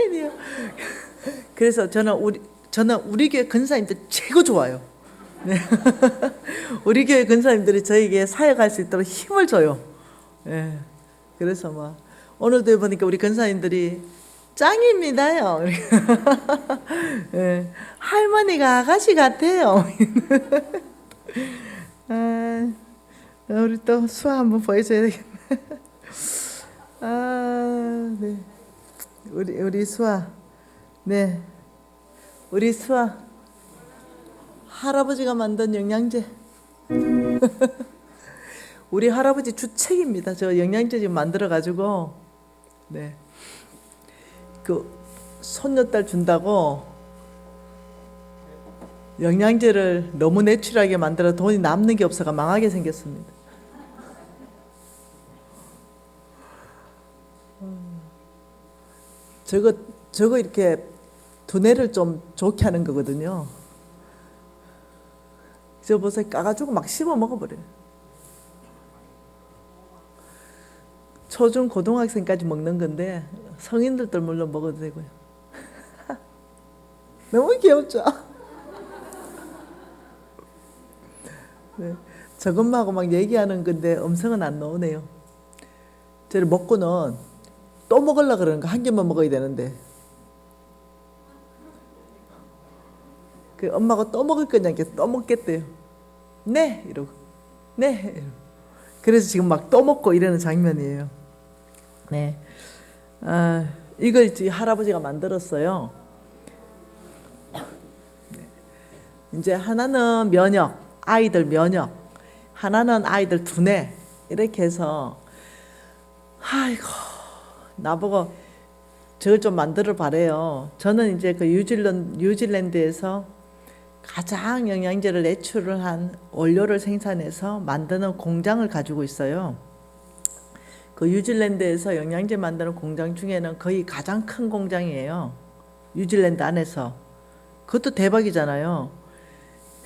아멘이요. 그래서 저는 우리 교회 근사님들 최고 좋아요. 네. 우리 교회 근사님들이 저에게 사역할 수 있도록 힘을 줘요. 예. 그래서 막 오늘도 보니까 우리 근사님들이 짱입니다요. 예. 할머니가 아가씨 같아요. 아, 우리 또 수아 한번 보여줘야 되겠네. 아, 네. 우리 수아. 네. 우리 수아. 할아버지가 만든 영양제. 우리 할아버지 주책입니다. 저 영양제 지금 만들어가지고, 네. 그, 손녀딸 준다고 영양제를 너무 내추럴하게 만들어 돈이 남는 게 없어가 망하게 생겼습니다. 저거 이렇게 두뇌를 좀 좋게 하는 거거든요. 저 보세요. 까가지고 막 씹어 먹어버려요. 초중 고등학생까지 먹는 건데 성인들도 물론 먹어도 되고요. 너무 귀엽죠? 네. 저것만 하고 막 얘기하는 건데 음성은 안 나오네요. 저를 먹고는 또 먹으려고 그러는 거 한 개만 먹어야 되는데 그 엄마가 또 먹을 거냐니까 또 먹겠대요. 네 이러고 네 이러고. 그래서 지금 막 또 먹고 이러는 장면이에요. 네. 아, 이걸 할아버지가 만들었어요. 이제 하나는 면역, 아이들 면역, 하나는 아이들 두뇌 이렇게 해서 아이고 나보고 저걸 좀 만들어 바래요. 저는 이제 그 뉴질랜드에서 가장 영양제를 내추럴한 원료를 생산해서 만드는 공장을 가지고 있어요. 그 뉴질랜드에서 영양제 만드는 공장 중에는 거의 가장 큰 공장이에요. 뉴질랜드 안에서. 그것도 대박이잖아요.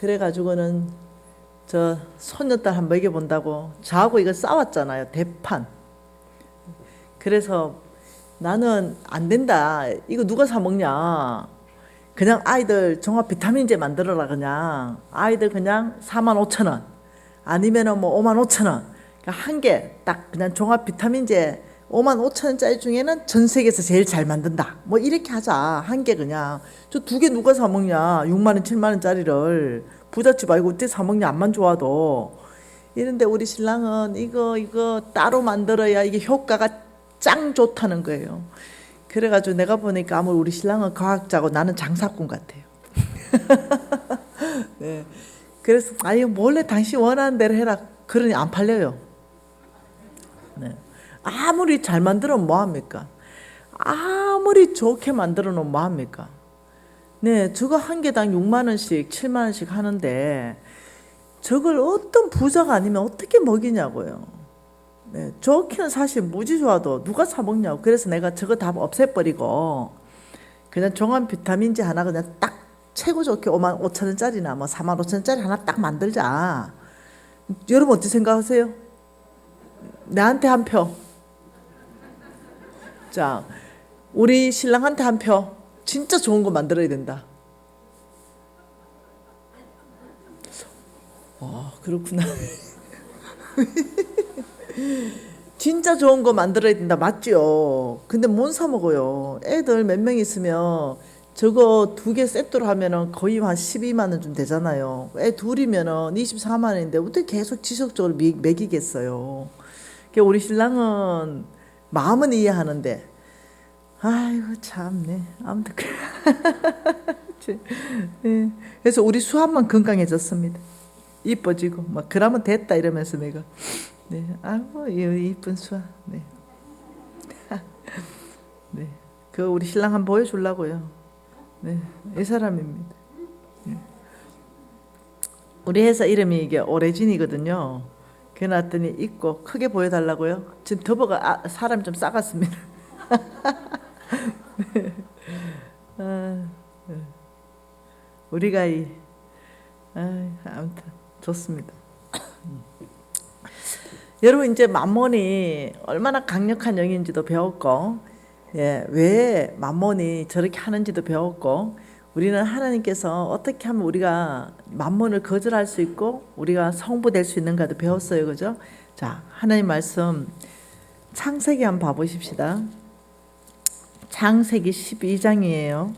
그래가지고는 저 손녀딸 한번 먹여본다고 저하고 이거 싸웠잖아요. 대판. 그래서 나는 안 된다. 이거 누가 사 먹냐. 그냥 아이들 종합 비타민제 만들어라. 그냥 아이들 그냥 45,000원 아니면은 뭐 55,000원 한 개 딱 그냥 종합 비타민제 55,000원짜리 중에는 전 세계에서 제일 잘 만든다. 뭐 이렇게 하자. 한 개 그냥. 저 두 개 누가 사 먹냐. 6만 원, 7만 원짜리를 부잣집 아니고 어떻게 사 먹냐. 안만 좋아도. 이런데 우리 신랑은 이거 따로 만들어야 이게 효과가 짱 좋다는 거예요. 그래가지고 내가 보니까 아무리 우리 신랑은 과학자고 나는 장사꾼 같아요. 네. 그래서 아니 몰래 당신 원하는 대로 해라. 그러니 안 팔려요. 네. 아무리 잘 만들면 뭐합니까? 아무리 좋게 만들어 놓으면 뭐합니까? 네, 저거 한 개당 6만 원씩 7만 원씩 하는데 저걸 어떤 부자가 아니면 어떻게 먹이냐고요. 네, 좋기는 사실 무지 좋아도 누가 사 먹냐고. 그래서 내가 저거 다 없애버리고 그냥 종합 비타민제 하나 그냥 딱 최고 좋게 5만 5천 원짜리나 뭐 4만 5천 원짜리 하나 딱 만들자. 여러분 어떻게 생각하세요? 나한테 한 표. 자, 우리 신랑한테 한 표. 진짜 좋은 거 만들어야 된다. 그렇구나. 진짜 좋은 거 만들어야 된다. 맞죠? 근데 못 사 먹어요. 애들 몇 명 있으면 저거 두 개 세트로 하면은 거의 한 12만 원 좀 되잖아요. 애 둘이면은 24만 원인데 어떻게 계속 지속적으로 먹이겠어요. 그러니까 우리 신랑은 마음은 이해하는데 아이고 참네. 아무튼 네. 그래서 우리 수압만 건강해졌습니다. 이뻐지고 막 그러면 됐다 이러면서 내가 네, 아이고 이쁜 수아 네, 네, 그 우리 신랑 한번 보여주려고요. 네, 이 사람입니다. 네. 우리 회사 이름이 이게 오레진이거든요. 그래놨더니 있고 크게 보여달라고요. 지금 더버가 사람이 좀 싸갔습니다. 네. 네. 우리가 아무튼 좋습니다. 여러분 이제 만몬이 얼마나 강력한 영인지도 배웠고 예, 왜 만몬이 저렇게 하는지도 배웠고, 우리는 하나님께서 어떻게 하면 우리가 만몬을 거절할 수 있고 우리가 성부될 수 있는가도 배웠어요. 그죠? 자, 하나님 말씀 창세기 한번 봐보십시다. 창세기 12장이에요.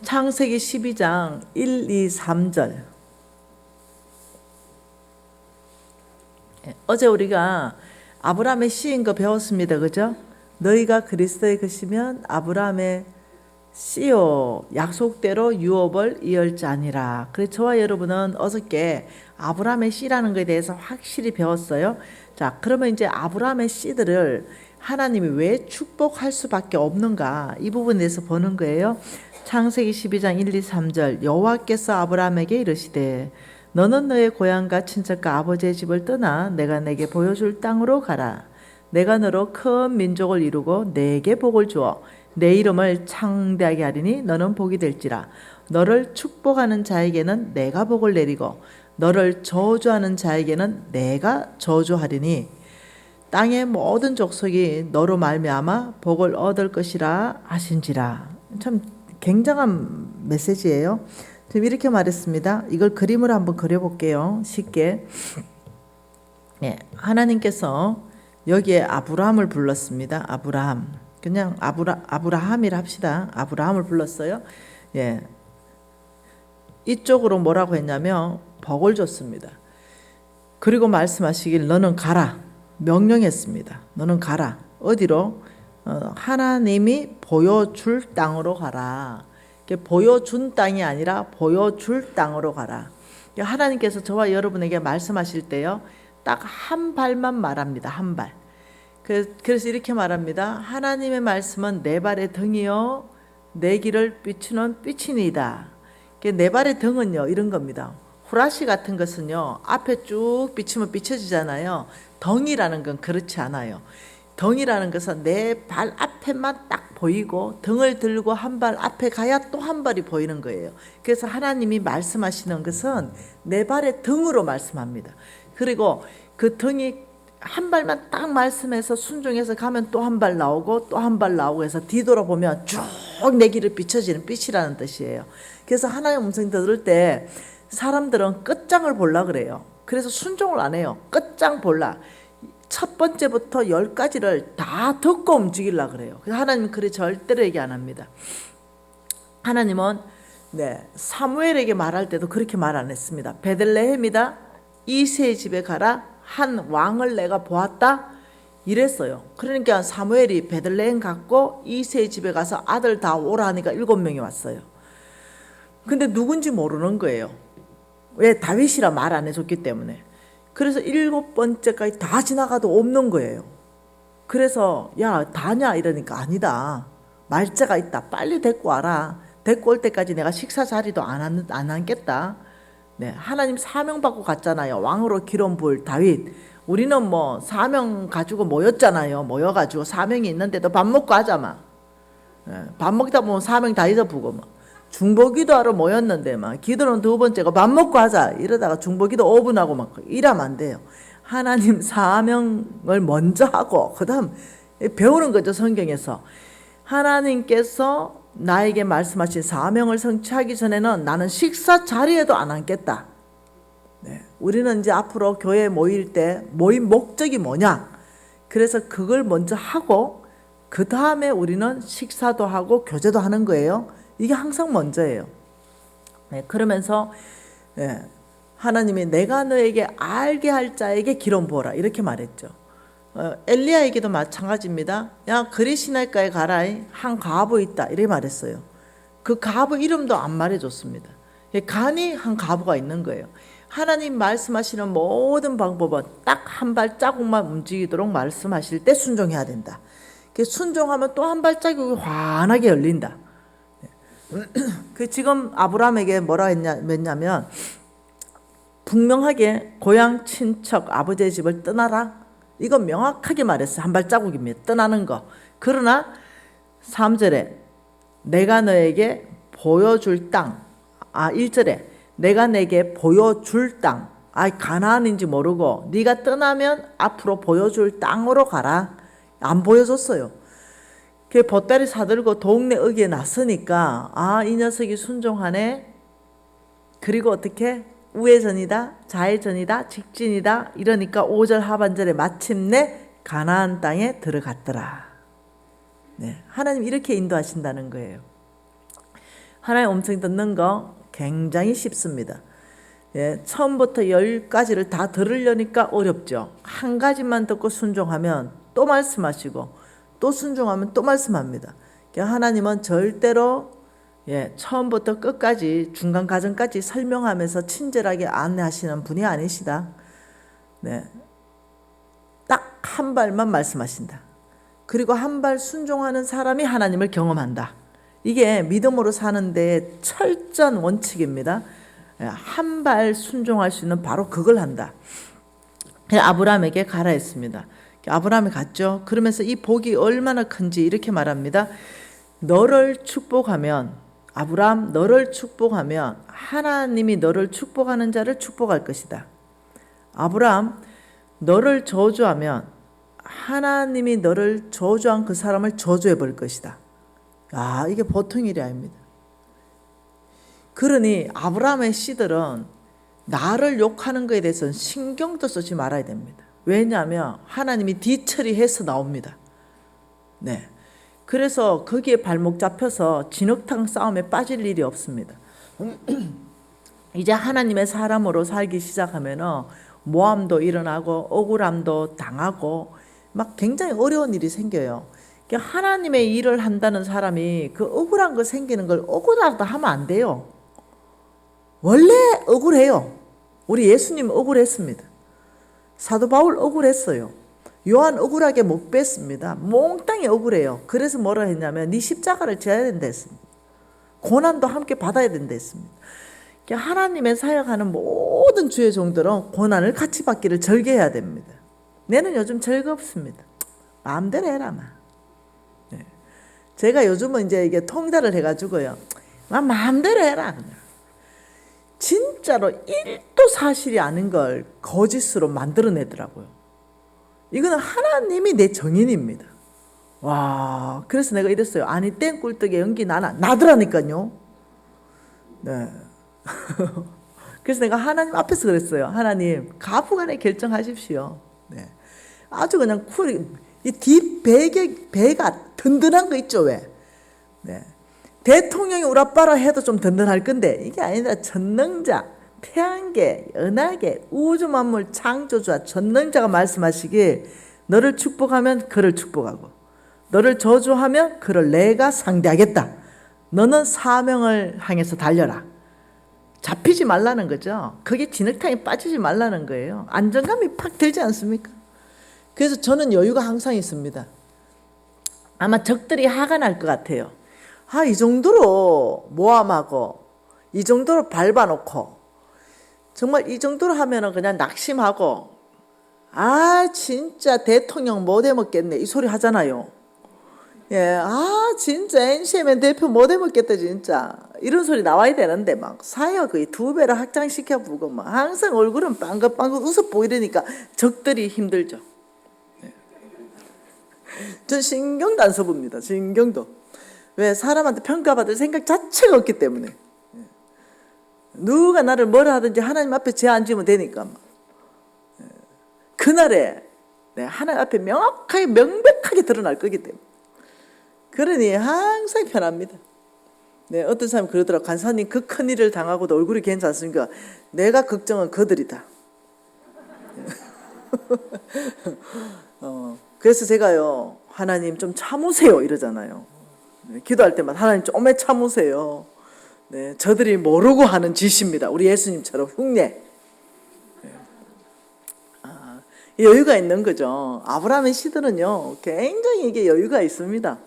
창세기 12장 1, 2, 3절. 어제 우리가 아브라함의 씨인 거 배웠습니다. 그죠? 너희가 그리스도의 것이면 아브라함의 씨요 약속대로 유업을 이을자니라. 그래서 저와 여러분은 어저께 아브라함의 씨라는 것에 대해서 확실히 배웠어요. 자, 그러면 이제 아브라함의 씨들을 하나님이 왜 축복할 수밖에 없는가, 이 부분에 대해서 보는 거예요. 창세기 12장 1, 2, 3절. 여호와께서 아브라함에게 이르시되 너는 너의 고향과 친척과 아버지의 집을 떠나 내가 내게 보여줄 땅으로 가라. 내가 너로 큰 민족을 이루고 내게 복을 주어 내 이름을 창대하게 하리니 너는 복이 될지라. 너를 축복하는 자에게는 내가 복을 내리고 너를 저주하는 자에게는 내가 저주하리니 땅의 모든 족속이 너로 말미암아 복을 얻을 것이라 하신지라. 참 굉장한 메시지예요. 지금 이렇게 말했습니다. 이걸 그림으로 한번 그려볼게요. 쉽게. 예, 하나님께서 여기에 아브라함을 불렀습니다. 아브라함. 그냥 아브라함이라 합시다. 아브라함을 불렀어요. 예. 이쪽으로 뭐라고 했냐면 복을 줬습니다. 그리고 말씀하시길 너는 가라. 명령했습니다. 너는 가라. 어디로? 하나님이 보여줄 땅으로 가라. 보여준 땅이 아니라 보여줄 땅으로 가라. 하나님께서 저와 여러분에게 말씀하실 때요, 딱 한 발만 말합니다. 한 발. 그래서 이렇게 말합니다. 하나님의 말씀은 내 발의 등이요 내 길을 비추는 빛이니이다. 내 발의 등은요 이런 겁니다. 후라시 같은 것은요 앞에 쭉 비추면 비춰지잖아요. 덩이라는 건 그렇지 않아요. 덩이라는 것은 내 발 앞에만 딱 보이고 등을 들고 한 발 앞에 가야 또 한 발이 보이는 거예요. 그래서 하나님이 말씀하시는 것은 내 발의 등으로 말씀합니다. 그리고 그 등이 한 발만 딱 말씀해서 순종해서 가면 또 한 발 나오고 또 한 발 나오고 해서 뒤돌아보면 쭉 내 길을 비춰지는 빛이라는 뜻이에요. 그래서 하나님의 음성 들을 때 사람들은 끝장을 보려 그래요. 그래서 순종을 안 해요. 끝장 볼라. 첫 번째부터 10가지를 다 듣고 움직이려고 그래요. 그래서 하나님은 그래 절대로 얘기 안 합니다. 하나님은 사무엘에게 말할 때도 그렇게 말 안 했습니다. 베들레헴이다. 이새의 집에 가라. 한 왕을 내가 보았다. 이랬어요. 그러니까 사무엘이 베들레헴 갔고 이새의 집에 가서 아들 다 오라 하니까 7명이 왔어요. 근데 누군지 모르는 거예요. 왜? 다윗이라 말 안 해줬기 때문에. 그래서 7번째까지 다 지나가도 없는 거예요. 그래서 야 다냐 이러니까 아니다. 말자가 있다. 빨리 데리고 와라. 데리고 올 때까지 내가 식사 자리도 안 앉겠다. 하나님 사명 받고 갔잖아요. 왕으로 기름 부을 다윗. 우리는 뭐 사명 가지고 모였잖아요. 모여가지고 사명이 있는데도 밥 먹고 하자마. 밥 먹다 보면 사명 다 잊어보고 뭐. 중보기도 하러 모였는데 막 기도는 2번째가 밥 먹고 하자 이러다가 중보기도 5분 하고 막 이러면 안 돼요. 하나님 사명을 먼저 하고 그다음 배우는 거죠. 성경에서 하나님께서 나에게 말씀하신 사명을 성취하기 전에는 나는 식사 자리에도 안 앉겠다. 우리는 이제 앞으로 교회에 모일 때 모임 목적이 뭐냐? 그래서 그걸 먼저 하고 그 다음에 우리는 식사도 하고 교제도 하는 거예요. 이게 항상 먼저예요. 그러면서 하나님이 내가 너에게 알게 할 자에게 기름 부어라 이렇게 말했죠. 엘리야에게도 마찬가지입니다. 야 그리 시내가에 가라. 한 과부 있다 이렇게 말했어요. 그 과부 이름도 안 말해줬습니다. 간이 한 과부가 있는 거예요. 하나님 말씀하시는 모든 방법은 딱 한 발자국만 움직이도록 말씀하실 때 순종해야 된다. 순종하면 또 한 발자국이 환하게 열린다. 그 지금 아브라함에게 뭐라 했냐면 분명하게 고향 친척 아버지의 집을 떠나라. 이건 명확하게 말했어요. 한 발자국입니다. 떠나는 거. 그러나 3절에 내가 너에게 보여줄 땅. 1절에 내가 내게 보여줄 땅. 가나안인지 모르고 네가 떠나면 앞으로 보여줄 땅으로 가라. 안 보여줬어요. 그 보따리 사들고 동네 어귀에 나서니까 이 녀석이 순종하네. 그리고 어떻게 우회전이다, 좌회전이다, 직진이다 이러니까 5절 하반절에 마침내 가나안 땅에 들어갔더라. 네, 하나님 이렇게 인도하신다는 거예요. 하나님 음성 듣는 거 굉장히 쉽습니다. 예, 처음부터 10가지를 다 들으려니까 어렵죠. 한 가지만 듣고 순종하면 또 말씀하시고 또 순종하면 또 말씀합니다. 하나님은 절대로 처음부터 끝까지 중간 과정까지 설명하면서 친절하게 안내하시는 분이 아니시다. 네, 딱 한 발만 말씀하신다. 그리고 한 발 순종하는 사람이 하나님을 경험한다. 이게 믿음으로 사는데 철저한 원칙입니다. 한 발 순종할 수 있는 바로 그걸 한다. 아브라함에게 가라 했습니다. 아브라함이 갔죠. 그러면서 이 복이 얼마나 큰지 이렇게 말합니다. 너를 축복하면, 아브라함 너를 축복하면 하나님이 너를 축복하는 자를 축복할 것이다. 아브라함 너를 저주하면 하나님이 너를 저주한 그 사람을 저주해 버릴 것이다. 이게 보통 일이 아닙니다. 그러니 아브라함의 씨들은 나를 욕하는 것에 대해서는 신경도 쓰지 말아야 됩니다. 왜냐하면 하나님이 뒤처리해서 나옵니다. 네. 그래서 거기에 발목 잡혀서 진흙탕 싸움에 빠질 일이 없습니다. 이제 하나님의 사람으로 살기 시작하면 모함도 일어나고 억울함도 당하고 막 굉장히 어려운 일이 생겨요. 하나님의 일을 한다는 사람이 그 억울한 거 생기는 걸 억울하다 하면 안 돼요. 원래 억울해요. 우리 예수님 억울했습니다. 사도 바울 억울했어요. 요한 억울하게 못 뺐습니다. 몽땅히 억울해요. 그래서 뭐라 했냐면 네 십자가를 져야 된다 했습니다. 고난도 함께 받아야 된다 했습니다. 하나님의 사역하는 모든 주의 종들은 고난을 같이 받기를 절개해야 됩니다. 내는 요즘 즐겁습니다. 마음대로 해라. 제가 요즘은 이제 이게 통달을 해가지고요. 마음대로 해라. 진짜로 1도 사실이 아닌 걸 거짓으로 만들어내더라고요. 이거는 하나님이 내 정인입니다. 와, 그래서 내가 이랬어요. 아니 땡 꿀떡에 연기 나더라니까요. 네. 그래서 내가 하나님 앞에서 그랬어요. 하나님 가부간에 결정하십시오. 네. 아주 그냥 이 뒷배가 든든한 거 있죠, 왜? 네. 대통령이 우라빠라 해도 좀 든든할 건데 이게 아니라 전능자, 태양계, 은하계, 우주 만물 창조주와 전능자가 말씀하시기에 너를 축복하면 그를 축복하고 너를 저주하면 그를 내가 상대하겠다. 너는 사명을 향해서 달려라. 잡히지 말라는 거죠. 그게 진흙탕에 빠지지 말라는 거예요. 안정감이 팍 들지 않습니까? 그래서 저는 여유가 항상 있습니다. 아마 적들이 화가 날 것 같아요. 이 정도로 모함하고 이 정도로 밟아놓고 정말 이 정도로 하면은 그냥 낙심하고 진짜 대통령 못 해먹겠네 이 소리 하잖아요. 예, 진짜 NCMN 대표 못 해먹겠다 진짜 이런 소리 나와야 되는데 막 사역 거의 2배로 확장시켜 보고 막 항상 얼굴은 빵긋빵긋 웃어보고 이러니까 적들이 힘들죠. 전 신경도 안 써봅니다. 신경도. 왜? 사람한테 평가받을 생각 자체가 없기 때문에. 누가 나를 뭐라 하든지 하나님 앞에 제 앉으면 되니까. 그날에 하나님 앞에 명백하게 드러날 거기 때문에. 그러니 항상 편합니다. 어떤 사람이 그러더라고. 간사님 그 큰 일을 당하고도 얼굴이 괜찮습니까? 내가 걱정은 그들이다. 그래서 제가요, 하나님 좀 참으세요 이러잖아요. 기도할 때마다 하나님 좀만 참으세요. 저들이 모르고 하는 짓입니다. 우리 예수님처럼 흉내. 여유가 있는 거죠. 아브라함의 시들은요, 굉장히 이게 여유가 있습니다.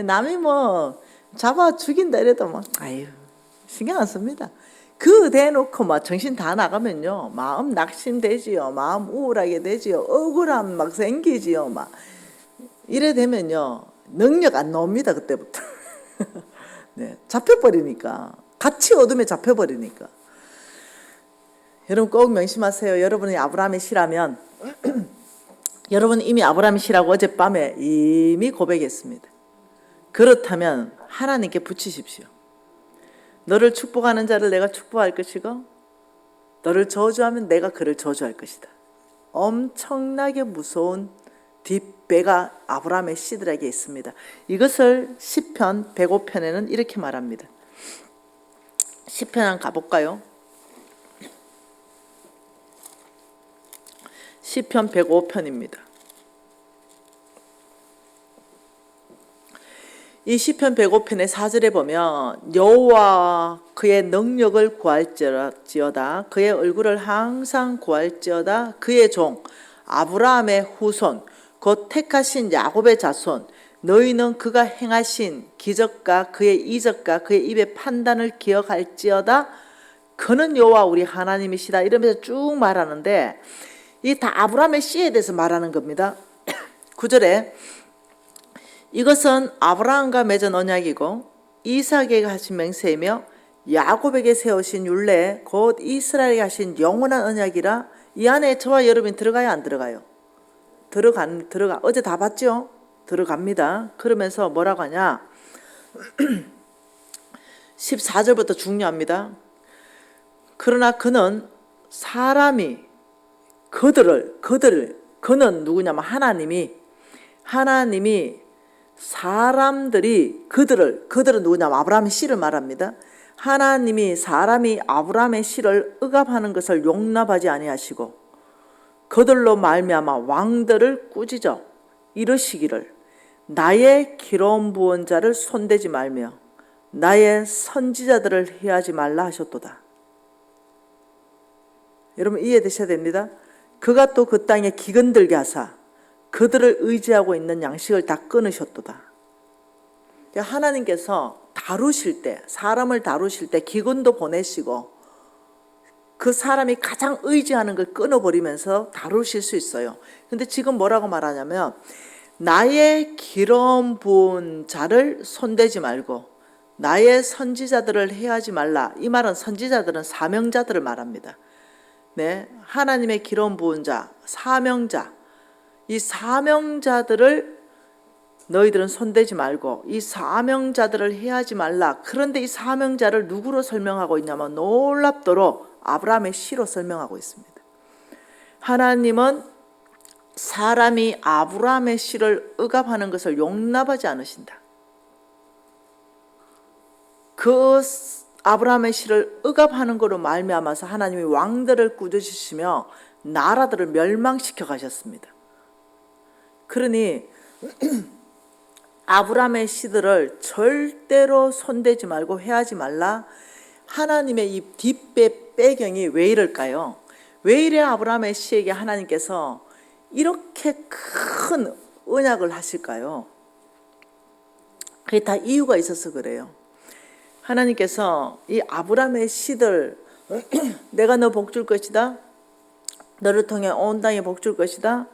남이 뭐 잡아 죽인다 이래도 막 신경 안 씁니다. 그 대놓고 막 정신 다 나가면요, 마음 낙심되지요, 마음 우울하게 되지요, 억울함 막 생기지요, 막 이래 되면요 능력 안 나옵니다 그때부터. 잡혀버리니까 같이 어둠에 잡혀버리니까. 여러분 꼭 명심하세요. 여러분이 아브라함의 씨라면 여러분 이미 아브라함의 씨라고 어젯밤에 이미 고백했습니다. 그렇다면 하나님께 붙이십시오. 너를 축복하는 자를 내가 축복할 것이고 너를 저주하면 내가 그를 저주할 것이다. 엄청나게 무서운 뒷배가 아브라함의 씨들에게 있습니다. 이것을 시편 105편에는 이렇게 말합니다. 시편 한번 가볼까요? 시편 105편입니다. 이 시편 105편의 4절에 보면 여호와 그의 능력을 구할지어다 그의 얼굴을 항상 구할지어다 그의 종 아브라함의 후손 곧 택하신 야곱의 자손 너희는 그가 행하신 기적과 그의 이적과 그의 입의 판단을 기억할지어다 그는 여호와 우리 하나님이시다 이러면서 쭉 말하는데 이 다 아브라함의 씨에 대해서 말하는 겁니다. 9절에 이것은 아브라함과 맺은 언약이고 이삭에게 하신 맹세이며 야곱에게 세우신 율례 곧 이스라엘에게 하신 영원한 언약이라 이 안에 저와 여러분이 들어가요 안 들어가요? 들어가. 어제 다 봤죠? 들어갑니다. 그러면서 뭐라고 하냐 14절부터 중요합니다. 그러나 그는 사람이 그는 누구냐면 하나님이 사람들이 그들은 누구냐면 아브라함의 씨를 말합니다. 하나님이 사람이 아브라함의 씨를 억압하는 것을 용납하지 아니하시고 그들로 말미암아 왕들을 꾸짖어 이르시기를 나의 기름 부은 자를 손대지 말며 나의 선지자들을 해하지 말라 하셨도다. 여러분 이해되셔야 됩니다. 그가 또 그 땅에 기근들게 하사 그들을 의지하고 있는 양식을 다 끊으셨도다. 하나님께서 다루실 때 사람을 다루실 때 기근도 보내시고 그 사람이 가장 의지하는 걸 끊어버리면서 다루실 수 있어요. 근데 지금 뭐라고 말하냐면 나의 기름 부은 자를 손대지 말고 나의 선지자들을 해하지 말라. 이 말은 선지자들은 사명자들을 말합니다. 네, 하나님의 기름 부은 자, 사명자, 이 사명자들을 너희들은 손대지 말고 이 사명자들을 해하지 말라. 그런데 이 사명자를 누구로 설명하고 있냐면 놀랍도록 아브라함의 씨로 설명하고 있습니다. 하나님은 사람이 아브라함의 씨를 억압하는 것을 용납하지 않으신다. 그 아브라함의 씨를 억압하는 것으로 말미암아서 하나님이 왕들을 꾸짖으시며 나라들을 멸망시켜 가셨습니다. 그러니 아브라함의 씨들을 절대로 손대지 말고 해하지 말라. 하나님의 이 뒷배 배경이 왜 이럴까요? 왜 이래 아브라함의 씨에게 하나님께서 이렇게 큰 언약을 하실까요? 그게 다 이유가 있어서 그래요. 하나님께서 이 아브라함의 씨들 내가 너 복 줄 것이다. 너를 통해 온 땅에 복 줄 것이다.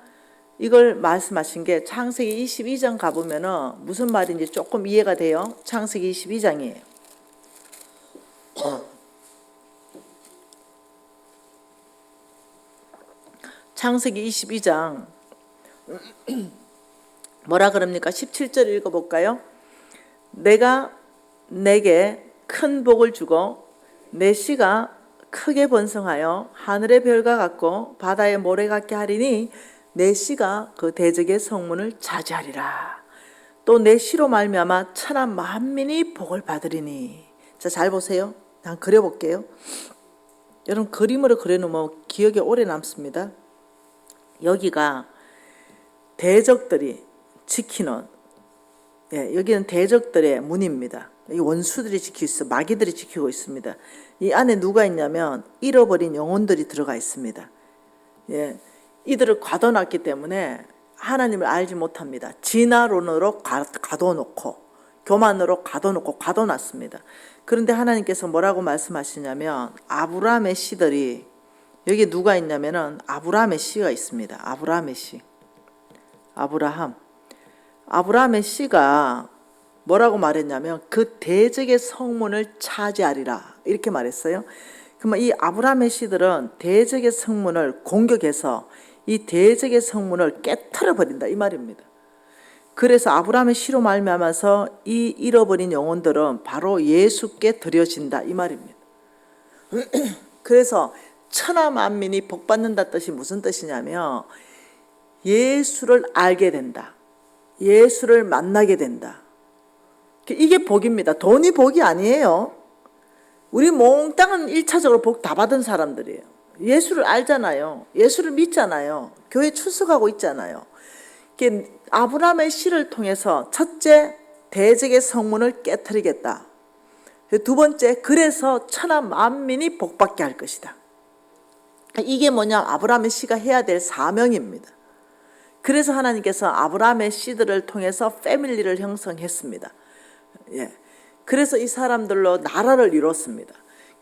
이걸 말씀하신 게 창세기 22장 가보면 무슨 말인지 조금 이해가 돼요. 창세기 22장이에요. 창세기 22장 뭐라 그럽니까? 17절 읽어볼까요? 내가 내게 큰 복을 주고 내 씨가 크게 번성하여 하늘의 별과 같고 바다의 모래 같게 하리니 내 씨가 그 대적의 성문을 차지하리라. 또 내 씨로 말미암아 천한 만민이 복을 받으리니. 자, 잘 보세요. 난 그려볼게요. 여러분 그림으로 그려놓으면 기억에 오래 남습니다. 여기가 대적들이 지키는 여기는 대적들의 문입니다. 이 원수들이 지키고 있어, 마귀들이 지키고 있습니다. 이 안에 누가 있냐면 잃어버린 영혼들이 들어가 있습니다. 이들을 가둬놨기 때문에 하나님을 알지 못합니다. 진화론으로 가둬놓고 교만으로 가둬놨습니다. 그런데 하나님께서 뭐라고 말씀하시냐면 아브라함의 씨들이 여기 누가 있냐면은 아브라함의 씨가 있습니다. 아브라함의 씨. 아브라함의 씨가 뭐라고 말했냐면 그 대적의 성문을 차지하리라 이렇게 말했어요. 그러면 이 아브라함의 씨들은 대적의 성문을 공격해서 이 대적의 성문을 깨트려 버린다 이 말입니다. 그래서 아브라함의 씨로 말미암아서 이 잃어버린 영혼들은 바로 예수께 드려진다 이 말입니다. 그래서 천하 만민이 복받는다 뜻이 무슨 뜻이냐면 예수를 알게 된다. 예수를 만나게 된다. 이게 복입니다. 돈이 복이 아니에요. 우리 몽땅은 1차적으로 복 다 받은 사람들이에요. 예수를 알잖아요. 예수를 믿잖아요. 교회 출석하고 있잖아요. 아브라함의 씨를 통해서 첫째, 대적의 성문을 깨트리겠다. 두 번째, 그래서 천하 만민이 복받게 할 것이다. 이게 뭐냐? 아브라함의 씨가 해야 될 사명입니다. 그래서 하나님께서 아브라함의 씨들을 통해서 패밀리를 형성했습니다. 예. 그래서 이 사람들로 나라를 이뤘습니다.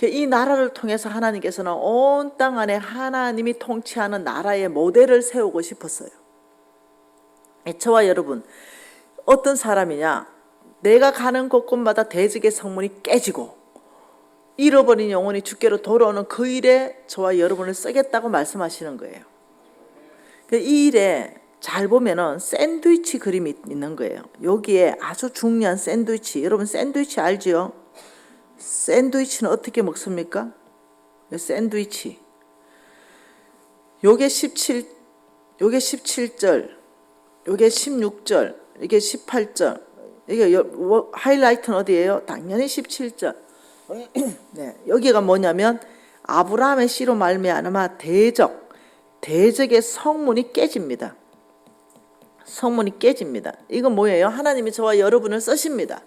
이 나라를 통해서 하나님께서는 온 땅 안에 하나님이 통치하는 나라의 모델을 세우고 싶었어요. 저와 여러분, 어떤 사람이냐? 내가 가는 곳곳마다 대적의 성문이 깨지고 잃어버린 영혼이 주께로 돌아오는 그 일에 저와 여러분을 쓰겠다고 말씀하시는 거예요. 이 일에 잘 보면은 샌드위치 그림이 있는 거예요. 여기에 아주 중요한 샌드위치. 여러분 샌드위치 알지요? 샌드위치는 어떻게 먹습니까? 샌드위치. 요게 17절, 요게 16절, 이게 18절. 이게 하이라이트는 어디예요? 당연히 17절. 네, 여기가 뭐냐면 아브라함의 씨로 말미암아 대적의 성문이 깨집니다. 성문이 깨집니다. 이건 뭐예요? 하나님이 저와 여러분을 쓰십니다.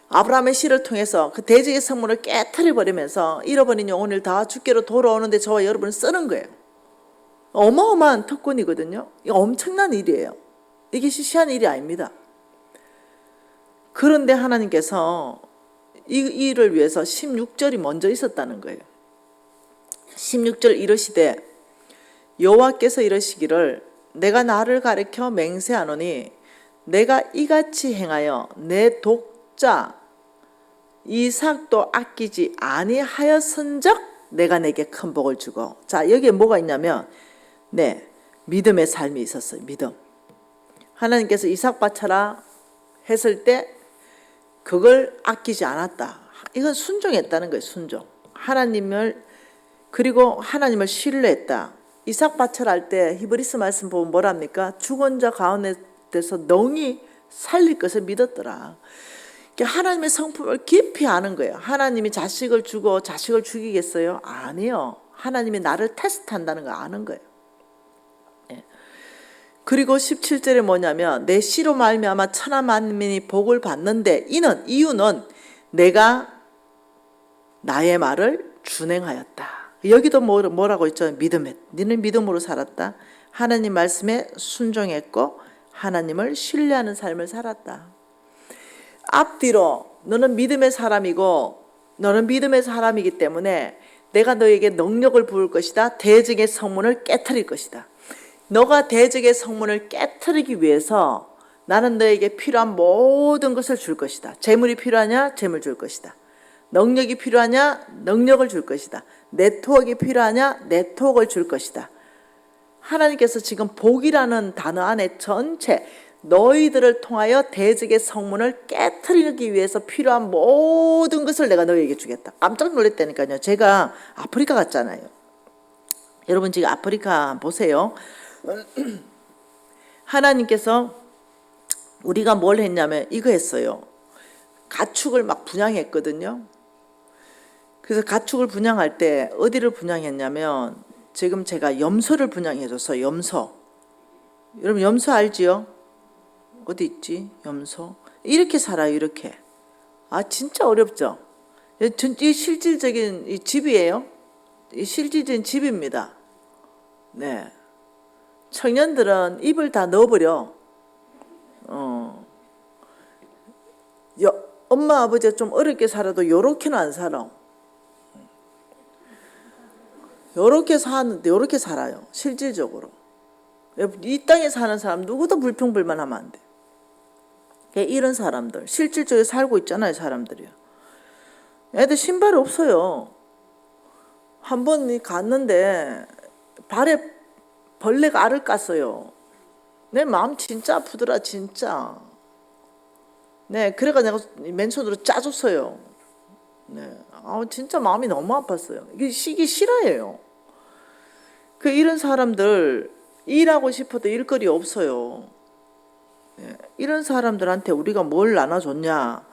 아브라함의 씨를 통해서 그 대적의 성문을 깨트려 버리면서 잃어버린 영혼을 다 주께로 돌아오는데 저와 여러분을 쓰는 거예요. 어마어마한 특권이거든요. 이거 엄청난 일이에요. 이게 시시한 일이 아닙니다. 그런데 하나님께서 이 일을 위해서 16절이 먼저 있었다는 거예요. 16절 이르시되 여호와께서 이르시기를 내가 나를 가리켜 맹세하노니 내가 이같이 행하여 내 독자 이삭도 아끼지 아니하였은즉 내가 내게 큰 복을 주고. 자, 여기에 뭐가 있냐면 믿음의 삶이 있었어요. 믿음. 하나님께서 이삭 바쳐라 했을 때 그걸 아끼지 않았다. 이건 순종했다는 거예요. 순종. 그리고 하나님을 신뢰했다. 이삭 바쳐라 할 때 히브리서 말씀 보면 뭐랍니까? 죽은 자 가운데서 능히 살릴 것을 믿었더라. 하나님의 성품을 깊이 아는 거예요. 하나님이 자식을 주고 자식을 죽이겠어요? 아니요. 하나님이 나를 테스트한다는 걸 아는 거예요. 그리고 17절에 뭐냐면 내 씨로 말미암아 천하 만민이 복을 받는데 이유는 내가 나의 말을 준행하였다. 여기도 뭐라고 있죠? 너는 믿음으로 살았다. 하나님 말씀에 순종했고 하나님을 신뢰하는 삶을 살았다. 앞뒤로 너는 믿음의 사람이고 너는 믿음의 사람이기 때문에 내가 너에게 능력을 부을 것이다. 대적의 성문을 깨트릴 것이다. 너가 대적의 성문을 깨트리기 위해서 나는 너에게 필요한 모든 것을 줄 것이다. 재물이 필요하냐? 재물 줄 것이다. 능력이 필요하냐? 능력을 줄 것이다. 네트워크가 필요하냐? 네트워크를 줄 것이다. 하나님께서 지금 복이라는 단어 안에 전체 너희들을 통하여 대적의 성문을 깨트리기 위해서 필요한 모든 것을 내가 너희에게 주겠다. 깜짝 놀랐다니까요. 제가 아프리카 갔잖아요. 여러분 지금 아프리카 보세요. 하나님께서 우리가 뭘 했냐면 이거 했어요. 가축을 막 분양했거든요. 그래서 가축을 분양할 때 어디를 분양했냐면 지금 제가 염소를 분양해줬어요. 염소. 여러분 염소 알지요? 어디 있지? 염소. 이렇게 살아요. 이렇게. 아 진짜 어렵죠? 이 실질적인 이 집이에요. 이 실질적인 집입니다. 네. 청년들은 입을 다 넣어버려. 엄마 아버지가 좀 어렵게 살아도 요렇게는 안 살아. 요렇게 사는데 요렇게 살아요. 실질적으로. 이 땅에 사는 사람 누구도 불평불만하면 안 돼. 이런 사람들 실질적으로 살고 있잖아요. 사람들이요. 애들 신발이 없어요. 한 번 갔는데 발에 벌레가 알을 깠어요. 내 마음 진짜 아프더라 진짜. 네, 그래가 내가 맨손으로 짜줬어요. 네, 진짜 마음이 너무 아팠어요. 이게 시기 싫어해요. 이런 사람들 일하고 싶어도 일거리 없어요. 네, 이런 사람들한테 우리가 뭘 나눠줬냐?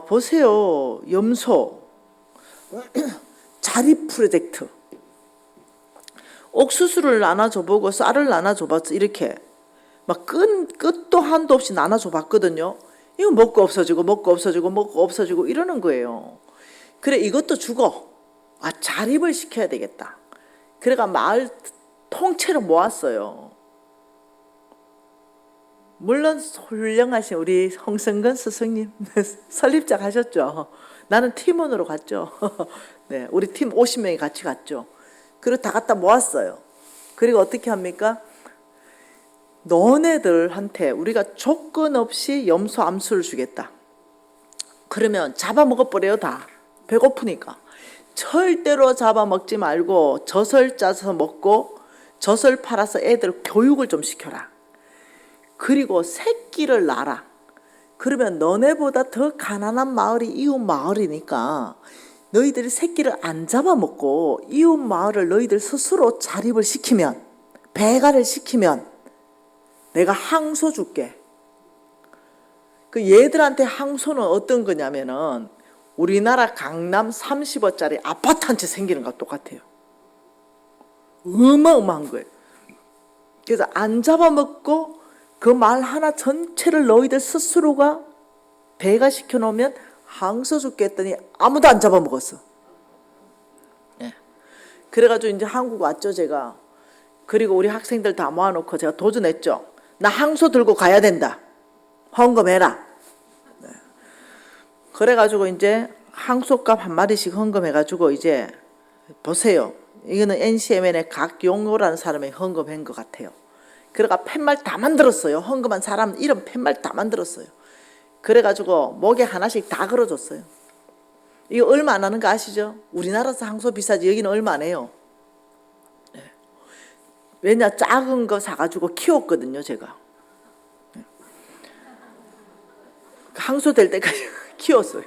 보세요. 염소, 자립 프로젝트. 옥수수를 나눠줘보고 쌀을 나눠줘봤어. 이렇게 막 끝도 한도 없이 나눠줘봤거든요. 이거 먹고 없어지고 먹고 없어지고 먹고 없어지고 이러는 거예요. 그래 이것도 죽어. 자립을 시켜야 되겠다. 그래가 마을 통째로 모았어요. 물론 훌륭하신 우리 홍성근 스승님 설립자 가셨죠. 나는 팀원으로 갔죠. 네, 우리 팀 50명이 같이 갔죠. 그리고 다 갖다 모았어요. 그리고 어떻게 합니까? 너네들한테 우리가 조건 없이 염소 암수를 주겠다. 그러면 잡아먹어버려요 다. 배고프니까. 절대로 잡아먹지 말고 젖을 짜서 먹고 젖을 팔아서 애들 교육을 좀 시켜라. 그리고 새끼를 낳아라. 그러면 너네보다 더 가난한 마을이 이웃 마을이니까 너희들이 새끼를 안 잡아먹고 이웃 마을을 너희들 스스로 자립을 시키면, 배가를 시키면 내가 항소 줄게. 얘들한테 항소는 어떤 거냐면은 우리나라 강남 30억짜리 아파트 한 채 생기는 거랑 똑같아요. 어마어마한 거예요. 그래서 안 잡아먹고 그 말 하나 전체를 너희들 스스로가 배가 시켜놓으면 항소 줄게 했더니 아무도 안 잡아먹었어. 네. 그래가지고 이제 한국 왔죠 제가. 그리고 우리 학생들 다 모아놓고 제가 도전했죠. 나 항소 들고 가야 된다. 헌금해라. 네. 그래가지고 이제 항소값 한 마리씩 헌금해가지고 이제 보세요. 이거는 NCMN의 각용호라는 사람이 헌금한 것 같아요. 그래가 팻말 다 만들었어요. 헌금한 사람 이름 팻말 다 만들었어요. 그래가지고 목에 하나씩 다 걸어줬어요. 이거 얼마 안 하는 거 아시죠? 우리나라에서 항소 비싸지 여기는 얼마 안 해요. 네. 왜냐 작은 거 사가지고 키웠거든요 제가. 네. 항소 될 때까지 키웠어요.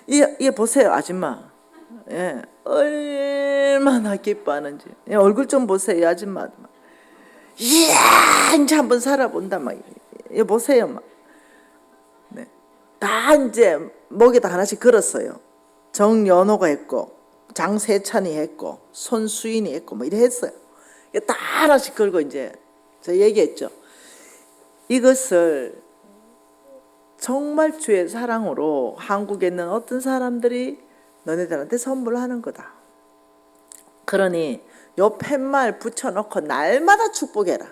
이게 보세요 아줌마. 예, 얼마나 기뻐하는지. 예, 얼굴 좀 보세요 아줌마. 이야 이제 한번 살아본다 막. 이거 보세요 막. 네. 다 이제 목에다 하나씩 걸었어요. 정연호가 했고 장세찬이 했고 손수인이 했고 뭐 이래 했어요. 다 하나씩 걸고 이제 제가 얘기했죠. 이것을 정말 주의 사랑으로 한국에 있는 어떤 사람들이 너네들한테 선물하는 거다. 그러니 요 팻말 붙여놓고 날마다 축복해라.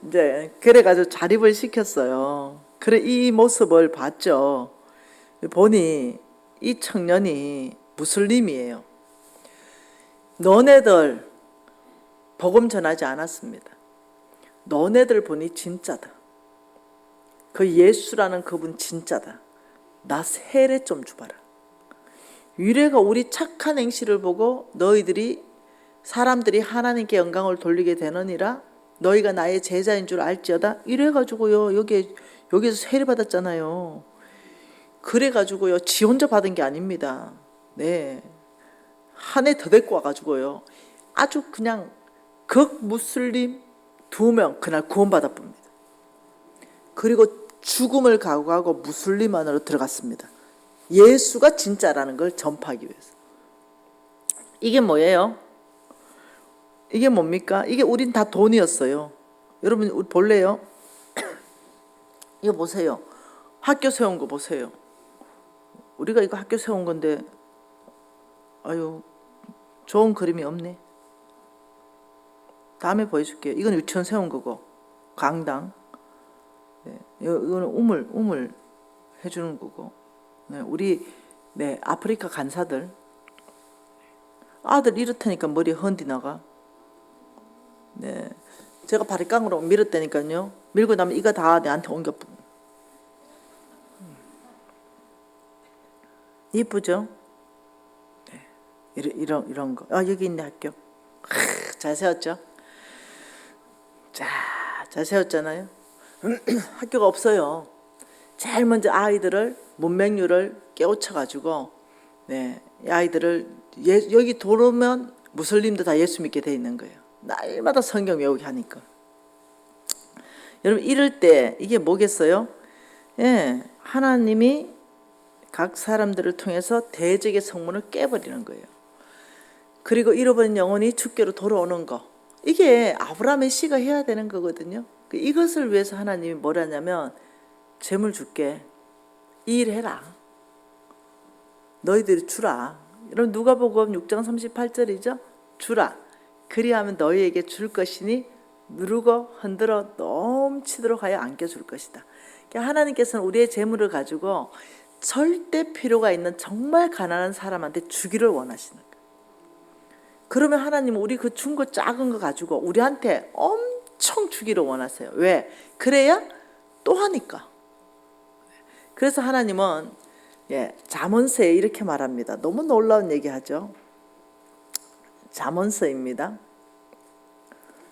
이제 그래가지고 자립을 시켰어요. 그래 이 모습을 봤죠. 보니 이 청년이 무슬림이에요. 너네들 복음 전하지 않았습니다. 너네들 보니 진짜다. 그 예수라는 그분 진짜다. 나 세례 좀 줘봐라. 유래가 우리 착한 행실을 보고 너희들이 사람들이 하나님께 영광을 돌리게 되느니라. 너희가 나의 제자인 줄 알지어다. 이래가지고요 여기에서 세례 받았잖아요. 그래가지고요 지 혼자 받은 게 아닙니다. 네, 한 해 더 데리고 와가지고요 아주 그냥 극무슬림 2명 그날 구원받아 봅니다. 그리고 죽음을 각오하고 무슬림 안으로 들어갔습니다. 예수가 진짜라는 걸 전파하기 위해서. 이게 뭐예요? 이게 뭡니까? 이게 우린 다 돈이었어요. 여러분 우리 볼래요? 이거 보세요. 학교 세운 거 보세요. 우리가 이거 학교 세운 건데 아유 좋은 그림이 없네. 다음에 보여줄게요. 이건 유치원 세운 거고 강당. 네, 이거는 우물 해주는 거고. 네, 우리 네 아프리카 간사들 아들 이렇다니까 머리 헌디 나가. 네, 제가 바리깡으로 밀었다니까요. 밀고 나면 이거 다 내한테 옮겨. 이쁘죠? 네. 이런 거. 여기 있네 학교. 잘 세웠죠? 자, 잘 세웠잖아요. 학교가 없어요. 제일 먼저 아이들을 문맹률을 깨우쳐가지고, 네, 이 아이들을 여기 들어오면 무슬림도 다 예수 믿게 돼 있는 거예요. 날마다 성경 외우게 하니까. 여러분 이럴 때 이게 뭐겠어요? 예, 하나님이 각 사람들을 통해서 대적의 성문을 깨버리는 거예요. 그리고 잃어버린 영혼이 주께로 돌아오는 거. 이게 아브라함의 씨가 해야 되는 거거든요. 이것을 위해서 하나님이 뭐라냐면 재물 줄게. 이 일 해라. 너희들이 주라. 여러분 누가복음 6장 38절이죠. 주라. 그리하면 너희에게 줄 것이니 누르고 흔들어 넘치도록 하여 안겨줄 것이다. 그러니까 하나님께서는 우리의 재물을 가지고 절대 필요가 있는 정말 가난한 사람한테 주기를 원하시는 거예요. 그러면 하나님은 우리 그 준 거 작은 거 가지고 우리한테 엄청 주기를 원하세요. 왜? 그래야 또 하니까. 그래서 하나님은 잠언서에 이렇게 말합니다. 너무 놀라운 얘기하죠. 잠언서입니다.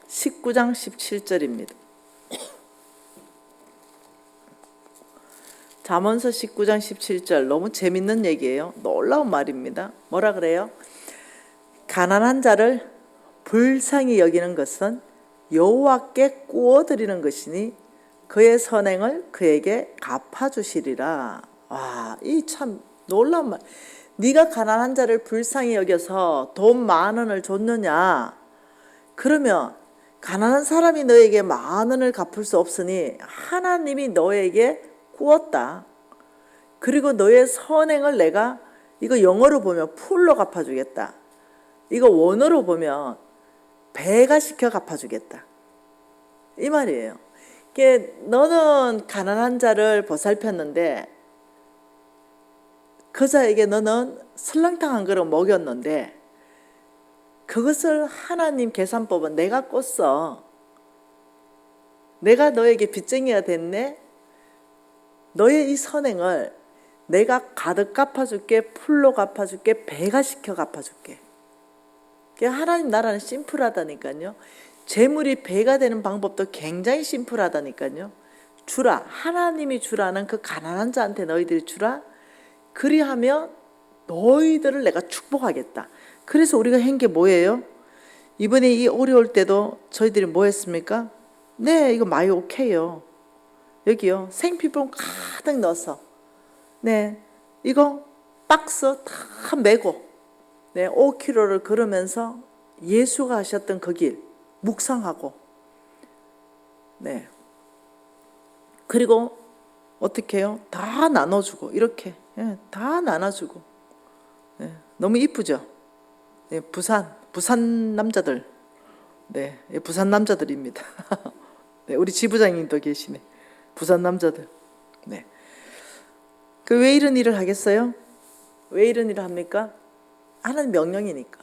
19장 17절입니다. 잠언서 19장 17절 너무 재밌는 얘기예요. 놀라운 말입니다. 뭐라 그래요? 가난한 자를 불쌍히 여기는 것은 여호와께 꾸어드리는 것이니 그의 선행을 그에게 갚아주시리라. 와, 이 참 놀라운 말. 네가 가난한 자를 불쌍히 여겨서 돈 10,000원을 줬느냐? 그러면 가난한 사람이 너에게 10,000원을 갚을 수 없으니 하나님이 너에게 꾸었다. 그리고 너의 선행을 내가 이거 영어로 보면 풀로 갚아주겠다. 이거 원어로 보면 배가 시켜 갚아주겠다. 이 말이에요. 너는 가난한 자를 보살폈는데 그 자에게 너는 설렁탕 한 그릇 먹였는데 그것을 하나님 계산법은 내가 꿨어. 내가 너에게 빚쟁이가 됐네. 너의 이 선행을 내가 가득 갚아줄게. 풀로 갚아줄게. 배가 시켜 갚아줄게. 하나님 나라는 심플하다니까요. 재물이 배가 되는 방법도 굉장히 심플하다니까요. 주라. 하나님이 주라는 그 가난한 자한테 너희들이 주라. 그리하면 너희들을 내가 축복하겠다. 그래서 우리가 한 게 뭐예요? 이번에 이 어려울 때도 저희들이 뭐 했습니까? 네, 이거 많이 오케이요. 여기요. 생필품 가득 넣어서. 네, 이거 박스 다 메고. 네, 5km를 걸으면서 예수가 하셨던 그 길 묵상하고, 네, 그리고 어떻게 해요? 다 나눠주고 이렇게 다 나눠주고, 너무 이쁘죠? 네, 부산 남자들, 네, 부산 남자들입니다. 네, 우리 지부장님도 계시네. 부산 남자들. 네, 왜 이런 일을 하겠어요? 왜 이런 일을 합니까? 하나님 명령이니까.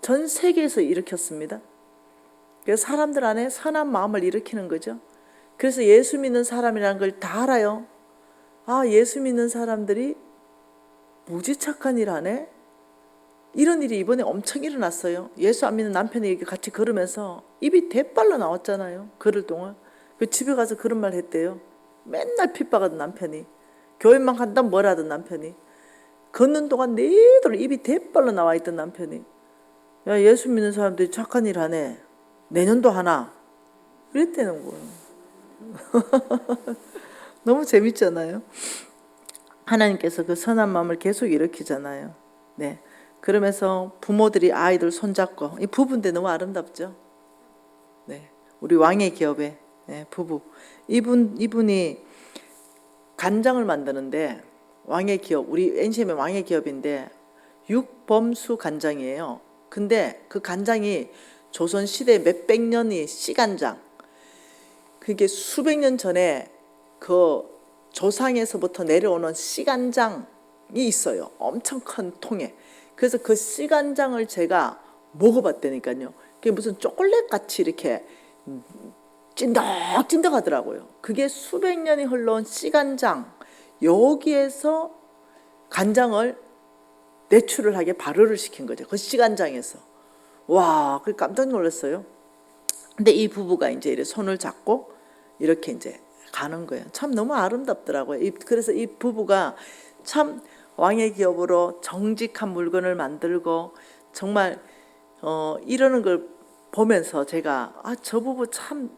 전 세계에서 일으켰습니다. 그래서 사람들 안에 선한 마음을 일으키는 거죠. 그래서 예수 믿는 사람이라는 걸 다 알아요. 아, 예수 믿는 사람들이 무지 착한 일 하네? 이런 일이 이번에 엄청 일어났어요. 예수 안 믿는 남편이 같이 걸으면서 입이 대빨로 나왔잖아요. 걸을 동안. 집에 가서 그런 말 했대요. 맨날 핍박하던 남편이. 교회만 간다면 뭘 하던 남편이. 걷는 동안 내도록 입이 대빨로 나와 있던 남편이, 야, 예수 믿는 사람들이 착한 일 하네. 내년도 하나. 이랬다는 거예요. 너무 재밌잖아요. 하나님께서 그 선한 마음을 계속 일으키잖아요. 네. 그러면서 부모들이 아이들 손잡고, 이 부부인데 너무 아름답죠? 네. 우리 왕의 기업의 부부. 이분이 간장을 만드는데, 왕의 기업, 우리 NCM의 왕의 기업인데 육범수 간장이에요. 근데 그 간장이 조선시대 몇백 년이 씨간장. 그게 수백 년 전에 그 조상에서부터 내려오는 씨간장이 있어요. 엄청 큰 통에. 그래서 그 씨간장을 제가 먹어봤다니까요. 그게 무슨 초콜릿 같이 이렇게 찐득찐득하더라고요. 그게 수백 년이 흘러온 씨간장. 여기에서 간장을 내추럴하게 발효를 시킨 거죠. 그 시간장에서. 와, 그 깜짝 놀랐어요. 근데 이 부부가 이제 이렇게 손을 잡고 이렇게 이제 가는 거예요. 참 너무 아름답더라고요. 그래서 이 부부가 참 왕의 기업으로 정직한 물건을 만들고 정말 이러는 걸 보면서 제가 저 부부 참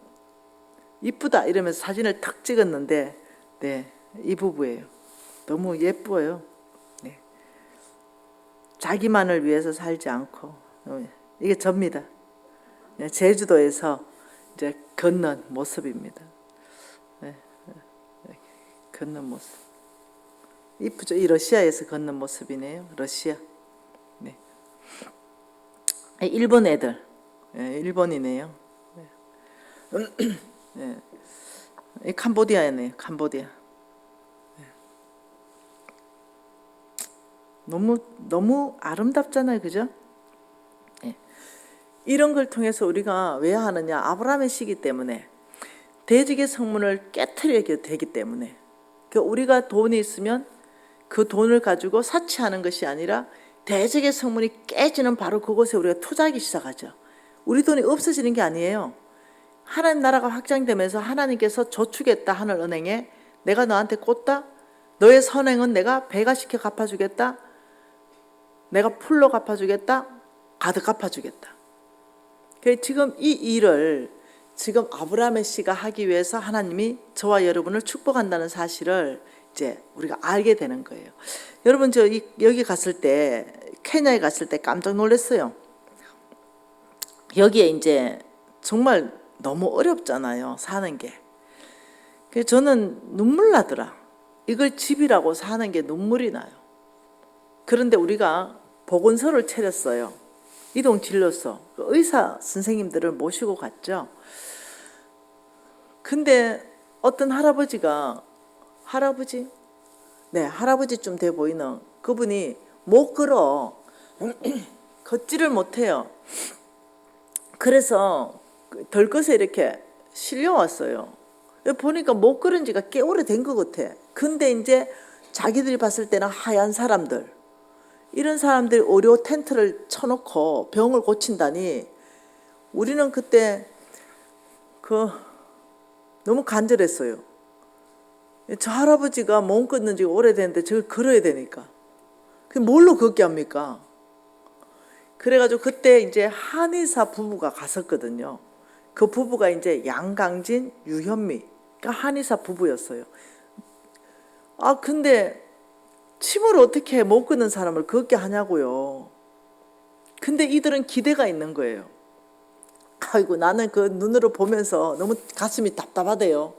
이쁘다 이러면서 사진을 탁 찍었는데 네, 이 부부예요. 너무 예뻐요. 네. 자기만을 위해서 살지 않고 이게 접니다. 제주도에서 이제 걷는 모습입니다. 네. 걷는 모습 이쁘죠? 이 러시아에서 걷는 모습이네요. 러시아. 네. 일본 애들. 네, 일본이네요. 네. 네. 이 캄보디아네요. 캄보디아. 네. 너무 아름답잖아요, 그죠? 네. 이런 걸 통해서 우리가 왜 하느냐? 아브라함의 시기 때문에 대적의 성문을 깨트리게 되기 때문에 우리가 돈이 있으면 그 돈을 가지고 사치하는 것이 아니라 대적의 성문이 깨지는 바로 그곳에 우리가 투자하기 시작하죠. 우리 돈이 없어지는 게 아니에요. 하나님 나라가 확장되면서 하나님께서 저축했다 하늘 은행에 내가 너한테 꽂다. 너의 선행은 내가 배가시켜 갚아주겠다. 내가 풀로 갚아주겠다. 가득 갚아주겠다. 지금 이 일을 지금 아브라함의 씨가 하기 위해서 하나님이 저와 여러분을 축복한다는 사실을 이제 우리가 알게 되는 거예요. 여러분 여기 갔을 때 케냐에 갔을 때 깜짝 놀랐어요. 여기에 이제 정말 너무 어렵잖아요, 사는 게. 그래서 저는 눈물 나더라. 이걸 집이라고 사는 게 눈물이 나요. 그런데 우리가 보건소를 차렸어요. 이동 진료소. 의사 선생님들을 모시고 갔죠. 근데 어떤 할아버지가 할아버지쯤 돼 보이는 그분이 못 걸어. 걷지를 못해요. 그래서 덜것에 이렇게 실려왔어요. 보니까 못 걸은 지가 꽤 오래된 것 같아. 근데 이제 자기들이 봤을 때는 하얀 사람들, 이런 사람들이 의료 텐트를 쳐놓고 병을 고친다니 우리는 그때 너무 간절했어요. 저 할아버지가 몸 끊는 지가 오래됐는데 저걸 걸어야 되니까. 뭘로 걷게 합니까? 그래가지고 그때 이제 한의사 부부가 갔었거든요. 그 부부가 이제 양강진, 유현미, 그러니까 한의사 부부였어요. 근데 침을 어떻게 못 걷는 사람을 걷게 하냐고요. 근데 이들은 기대가 있는 거예요. 아이고, 나는 그 눈으로 보면서 너무 가슴이 답답하대요.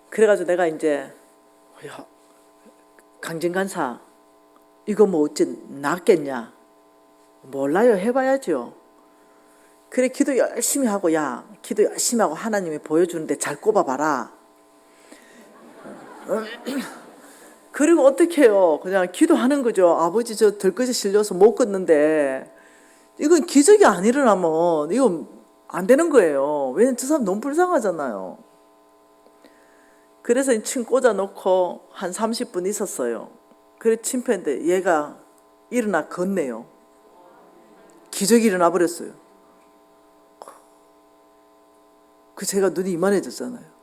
그래가지고 내가 이제 강진간사 이거 뭐 어찌 낫겠냐? 몰라요. 해봐야죠. 그래, 기도 열심히 하고, 기도 열심히 하고 하나님이 보여주는데 잘 꼽아봐라. 그리고 어떻게 해요? 그냥 기도하는 거죠. 아버지 저 들것에 실려서 못 걷는데 이건 기적이 안 일어나면 이건 안 되는 거예요. 왜냐면 저 사람 너무 불쌍하잖아요. 그래서 침 꽂아놓고 한 30분 있었어요. 그래 침팬데 얘가 일어나 걷네요. 기적이 일어나 버렸어요. 제가 눈이 이만해졌잖아요.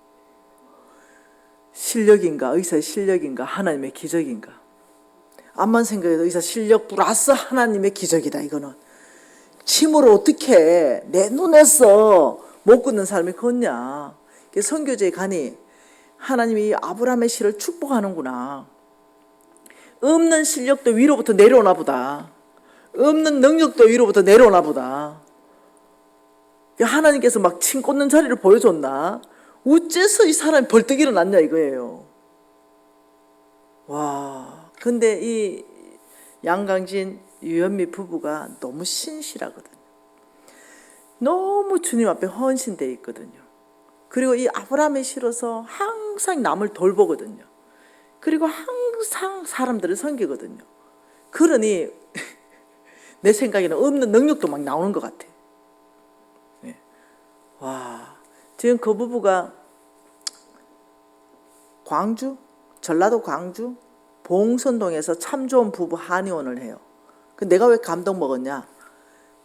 실력인가, 의사의 실력인가, 하나님의 기적인가. 암만 생각해도 의사 실력 플러스 하나님의 기적이다. 이거는 침으로 어떻게 내 눈에서 못 걷는 사람이 걷냐. 선교제에 가니 하나님이 아브라함의 씨를 축복하는구나. 없는 실력도 위로부터 내려오나 보다. 없는 능력도 위로부터 내려오나 보다. 하나님께서 막 침 꽂는 자리를 보여줬나? 어째서 이 사람이 벌떡 일어났냐 이거예요. 와, 근데 이 양강진, 유현미 부부가 너무 신실하거든요. 너무 주님 앞에 헌신되어 있거든요. 그리고 이 아브라함에 실어서 항상 남을 돌보거든요. 그리고 항상 사람들을 섬기거든요. 그러니 내 생각에는 없는 능력도 막 나오는 것 같아. 네. 와, 지금 그 부부가 광주, 전라도 광주 봉선동에서 참 좋은 부부 한의원을 해요. 내가 왜 감동 먹었냐?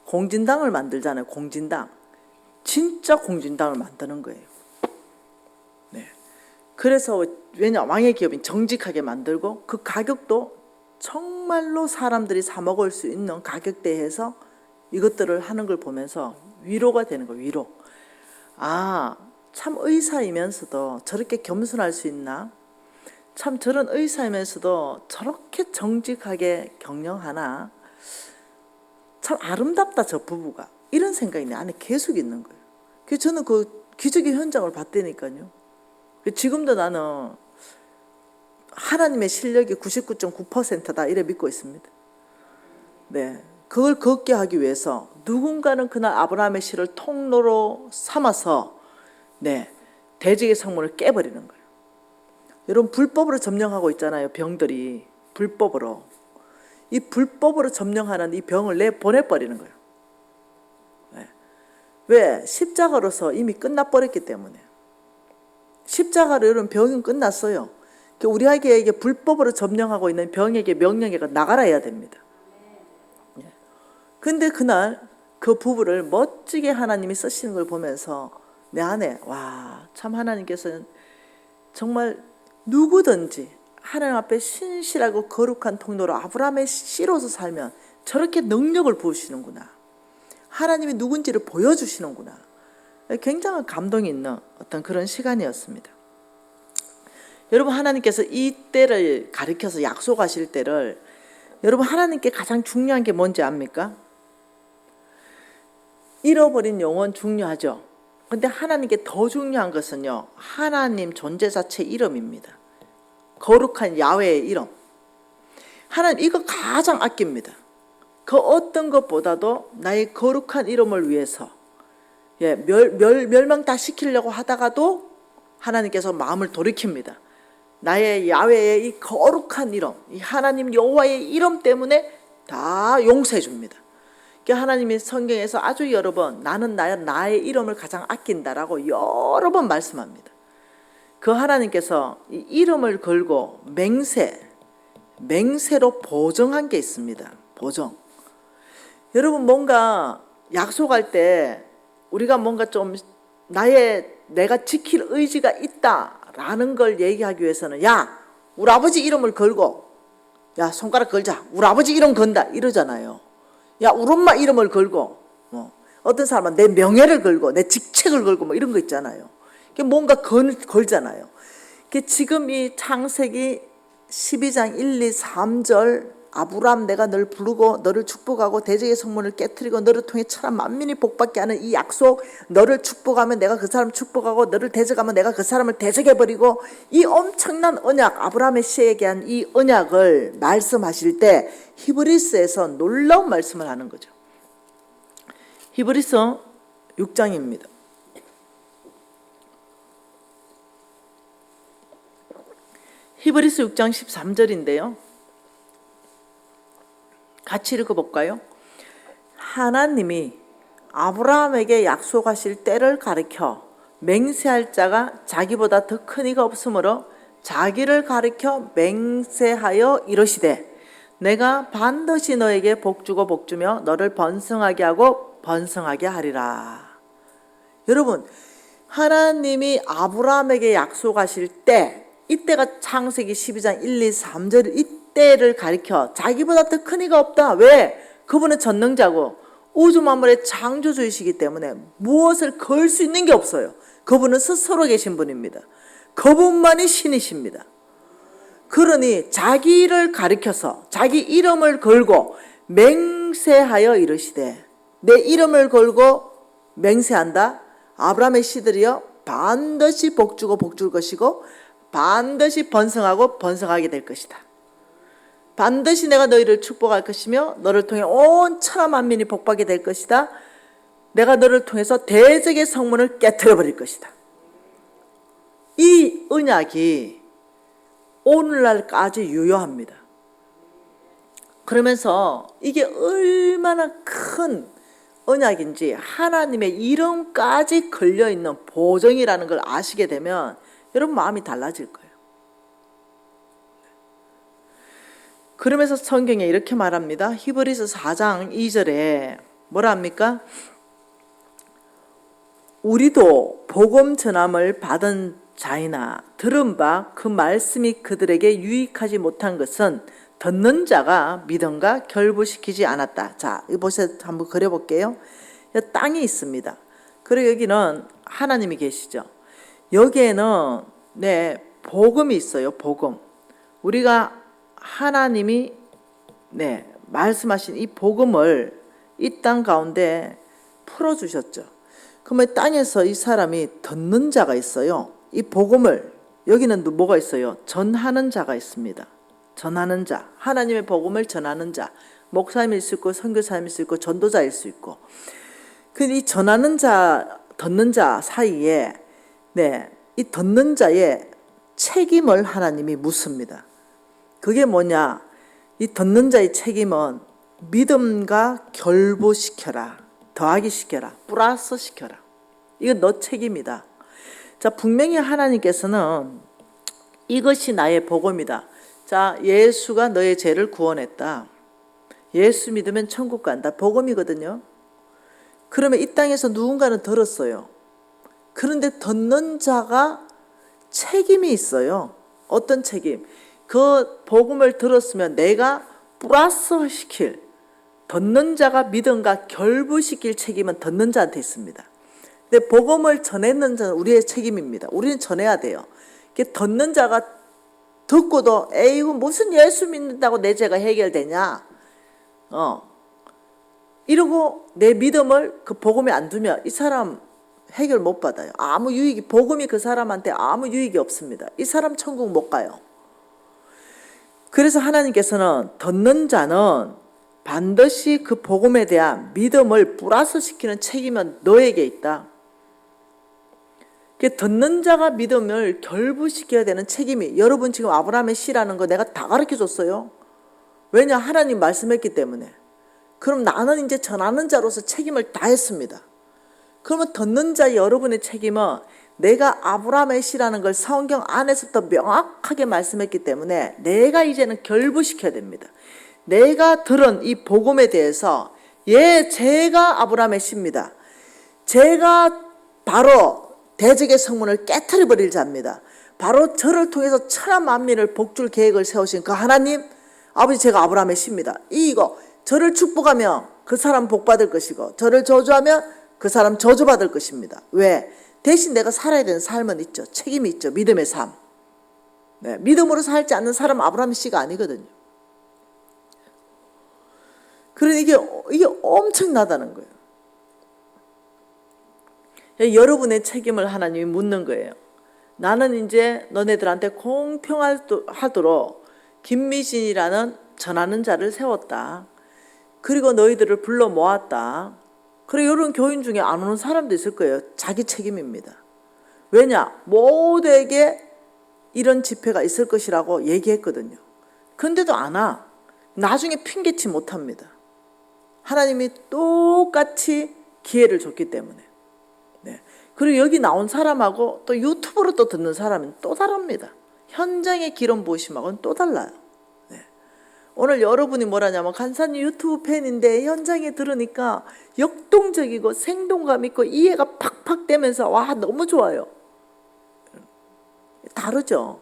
공진당을 만들잖아요. 공진당. 진짜 공진당을 만드는 거예요. 네. 그래서 왜냐, 왕의 기업인 정직하게 만들고 그 가격도 정말로 사람들이 사 먹을 수 있는 가격대에 해서 이것들을 하는 걸 보면서 위로가 되는 거예요. 위로. 아, 참 의사이면서도 저렇게 겸손할 수 있나? 참 저런 의사이면서도 저렇게 정직하게 경영하나? 참 아름답다 저 부부가. 이런 생각이 내 안에 계속 있는 거예요. 그래서 저는 그 기적의 현장을 봤다니까요. 지금도 나는 하나님의 실력이 99.9%다 이래 믿고 있습니다. 네, 그걸 걷게 하기 위해서 누군가는 그날 아브라함의 씨를 통로로 삼아서 네, 대적의 성문을 깨버리는 거예요. 여러분 불법으로 점령하고 있잖아요. 병들이 불법으로. 이 불법으로 점령하는 이 병을 내보내버리는 거예요. 네. 왜? 십자가로서 이미 끝나버렸기 때문에. 십자가로 여러분 병은 끝났어요. 우리에게 불법으로 점령하고 있는 병에게 명령해가 나가라 해야 됩니다. 근데 그날 그 부부를 멋지게 하나님이 쓰시는 걸 보면서 내 안에 와, 참 하나님께서는 정말 누구든지 하나님 앞에 신실하고 거룩한 통로로 아브라함의 씨로서 살면 저렇게 능력을 부으시는구나. 하나님이 누군지를 보여주시는구나. 굉장한 감동이 있는 어떤 그런 시간이었습니다. 여러분 하나님께서 이 때를 가리켜서 약속하실 때를 여러분 하나님께 가장 중요한 게 뭔지 압니까? 잃어버린 영혼 중요하죠. 근데 하나님께 더 중요한 것은요, 하나님 존재 자체 이름입니다. 거룩한 야훼의 이름. 하나님 이거 가장 아낍니다. 그 어떤 것보다도 나의 거룩한 이름을 위해서 멸망 다 시키려고 하다가도 하나님께서 마음을 돌이킵니다. 나의 야훼의 이 거룩한 이름, 이 하나님 여호와의 이름 때문에 다 용서해 줍니다. 하나님이 성경에서 아주 여러 번 나는 나의 이름을 가장 아낀다라고 여러 번 말씀합니다. 그 하나님께서 이 이름을 걸고 맹세로 보정한 게 있습니다. 보정. 여러분 뭔가 약속할 때 우리가 뭔가 좀 내가 지킬 의지가 있다라는 걸 얘기하기 위해서는 야, 우리 아버지 이름을 걸고 야, 손가락 걸자. 우리 아버지 이름 건다 이러잖아요. 야, 우리 엄마 이름을 걸고 어떤 사람은 내 명예를 걸고 내 직책을 걸고 이런 거 있잖아요. 뭔가 걸잖아요. 지금 이 창세기 12장 1, 2, 3절 아브람 내가 너를 부르고 너를 축복하고 대적의 성문을 깨트리고 너를 통해 천한 만민이 복받게 하는 이 약속, 너를 축복하면 내가 그 사람 축복하고 너를 대적하면 내가 그 사람을 대적해버리고 이 엄청난 언약, 아브라함의 씨에게 한 이 언약을 말씀하실 때 히브리서에서 놀라운 말씀을 하는 거죠. 히브리서 6장입니다. 히브리서 6장 13절인데요. 같이 읽어볼까요? 하나님이 아브라함에게 약속하실 때를 가리켜 맹세할 자가 자기보다 더 큰 이가 없으므로 자기를 가리켜 맹세하여 이르시되 내가 반드시 너에게 복주고 복주며 너를 번성하게 하고 번성하게 하리라. 여러분 하나님이 아브라함에게 약속하실 때 이때가 창세기 12장 1, 2, 3절 이때를 가리켜 자기보다 더 큰 이가 없다. 왜? 그분은 전능자고 우주 만물의 창조주이시기 때문에 무엇을 걸 수 있는 게 없어요. 그분은 스스로 계신 분입니다. 그분만이 신이십니다. 그러니 자기를 가리켜서 자기 이름을 걸고 맹세하여 이르시되 내 이름을 걸고 맹세한다. 아브라함의 씨들이여 반드시 복주고 복줄 것이고 반드시 번성하고 번성하게 될 것이다. 반드시 내가 너희를 축복할 것이며 너를 통해 온 천하 만민이 복받게 될 것이다. 내가 너를 통해서 대적의 성문을 깨트려 버릴 것이다. 이 언약이 오늘날까지 유효합니다. 그러면서 이게 얼마나 큰 언약인지 하나님의 이름까지 걸려있는 보정이라는 걸 아시게 되면 여러분 마음이 달라질 거예요. 그러면서 성경에 이렇게 말합니다. 히브리서 4장 2절에 뭐라 합니까? 우리도 복음 전함을 받은 자이나 들은 바 그 말씀이 그들에게 유익하지 못한 것은 듣는 자가 믿음과 결부시키지 않았다. 자, 이거 보세요. 한번 그려볼게요. 여기 땅이 있습니다. 그리고 여기는 하나님이 계시죠. 여기에는 복음이 있어요. 복음. 우리가 하나님이 말씀하신 이 복음을 이 땅 가운데 풀어주셨죠. 그러면 땅에서 이 사람이 듣는 자가 있어요. 이 복음을 여기는 뭐가 있어요? 전하는 자가 있습니다. 전하는 자, 하나님의 복음을 전하는 자, 목사님일 수 있고 선교사님일 수 있고 전도자일 수 있고. 이 전하는 자, 듣는 자 사이에 이 듣는 자의 책임을 하나님이 묻습니다. 그게 뭐냐? 이 듣는 자의 책임은 믿음과 결부시켜라, 더하기 시켜라, 플러스 시켜라. 이건 너 책임이다. 자, 분명히 하나님께서는 이것이 나의 복음이다. 자, 예수가 너의 죄를 구원했다. 예수 믿으면 천국 간다. 복음이거든요. 그러면 이 땅에서 누군가는 들었어요. 그런데 듣는 자가 책임이 있어요. 어떤 책임? 그 복음을 들었으면 내가 플러스 시킬, 듣는 자가 믿음과 결부시킬 책임은 듣는 자한테 있습니다. 근데 복음을 전했는 자는 우리의 책임입니다. 우리는 전해야 돼요. 듣는 자가 듣고도 에이구 무슨 예수 믿는다고 내 죄가 해결되냐? 이러고 내 믿음을 그 복음에 안 두면 이 사람 해결 못 받아요. 아무 유익이, 복음이 그 사람한테 아무 유익이 없습니다. 이 사람 천국 못 가요. 그래서 하나님께서는 듣는 자는 반드시 그 복음에 대한 믿음을 플러스 시키는 책임은 너에게 있다. 듣는 자가 믿음을 결부시켜야 되는 책임이, 여러분 지금 아브라함의 씨라는 거 내가 다 가르쳐 줬어요. 왜냐? 하나님 말씀했기 때문에. 그럼 나는 이제 전하는 자로서 책임을 다했습니다. 그러면 듣는 자 여러분의 책임은 내가 아브라함의 씨라는 걸 성경 안에서부터 명확하게 말씀했기 때문에 내가 이제는 결부시켜야 됩니다. 내가 들은 이 복음에 대해서 제가 아브라함의 씨입니다. 제가 바로 대적의 성문을 깨트려 버릴 자입니다. 바로 저를 통해서 천하 만민을 복줄 계획을 세우신 그 하나님, 아버지, 제가 아브라함의 씨입니다. 이거 저를 축복하면 그 사람 복 받을 것이고 저를 저주하면 그 사람 저주받을 것입니다. 왜? 대신 내가 살아야 되는 삶은 있죠. 책임이 있죠. 믿음의 삶. 믿음으로 살지 않는 사람은 아브라함의 씨가 아니거든요. 그러니 이게 엄청나다는 거예요. 여러분의 책임을 하나님이 묻는 거예요. 나는 이제 너네들한테 공평하도록 김미진이라는 전하는 자를 세웠다. 그리고 너희들을 불러 모았다. 그리고 이런 교인 중에 안 오는 사람도 있을 거예요. 자기 책임입니다. 왜냐? 모두에게 이런 집회가 있을 것이라고 얘기했거든요. 근데도 안 와. 나중에 핑계치 못합니다. 하나님이 똑같이 기회를 줬기 때문에. 그리고 여기 나온 사람하고 또 유튜브로 또 듣는 사람은 또 다릅니다. 현장의 기름 부으심하고는 또 달라요. 오늘 여러분이 뭐라냐면 간사님 유튜브 팬인데 현장에 들으니까 역동적이고 생동감 있고 이해가 팍팍 되면서 와 너무 좋아요. 다르죠.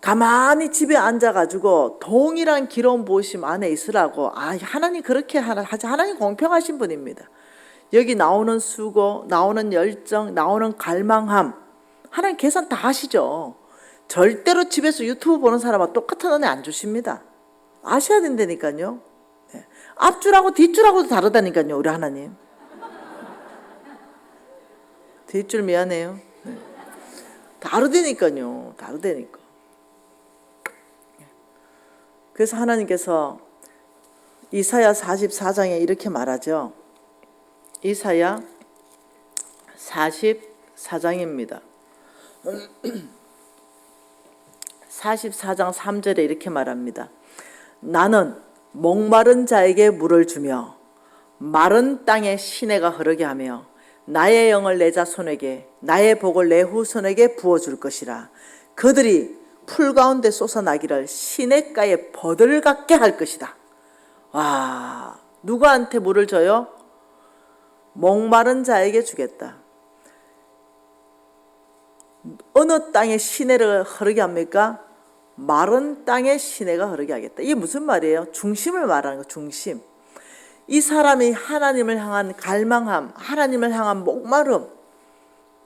가만히 집에 앉아가지고 동일한 기름 부으심 안에 있으라고. 하나님 그렇게 하지. 하나님 공평하신 분입니다. 여기 나오는 수고, 나오는 열정, 나오는 갈망함, 하나님 계산 다 하시죠. 절대로 집에서 유튜브 보는 사람하고 똑같은 은혜 안 주십니다. 아셔야 된다니까요. 앞줄하고 뒷줄하고도 다르다니까요. 우리 하나님. 뒷줄 미안해요. 다르다니까요. 다르다니까. 그래서 하나님께서 이사야 44장에 이렇게 말하죠. 이사야 44장입니다. 44장 3절에 이렇게 말합니다. 나는 목마른 자에게 물을 주며 마른 땅에 시내가 흐르게 하며 나의 영을 내 자손에게 나의 복을 내 후손에게 부어줄 것이라. 그들이 풀 가운데 솟아나기를 시냇가에 버들 같게 할 것이다. 와, 누구한테 물을 줘요? 목마른 자에게 주겠다. 어느 땅에 시내를 흐르게 합니까? 마른 땅에 시내가 흐르게 하겠다. 이게 무슨 말이에요? 중심을 말하는 거, 중심. 이 사람이 하나님을 향한 갈망함, 하나님을 향한 목마름,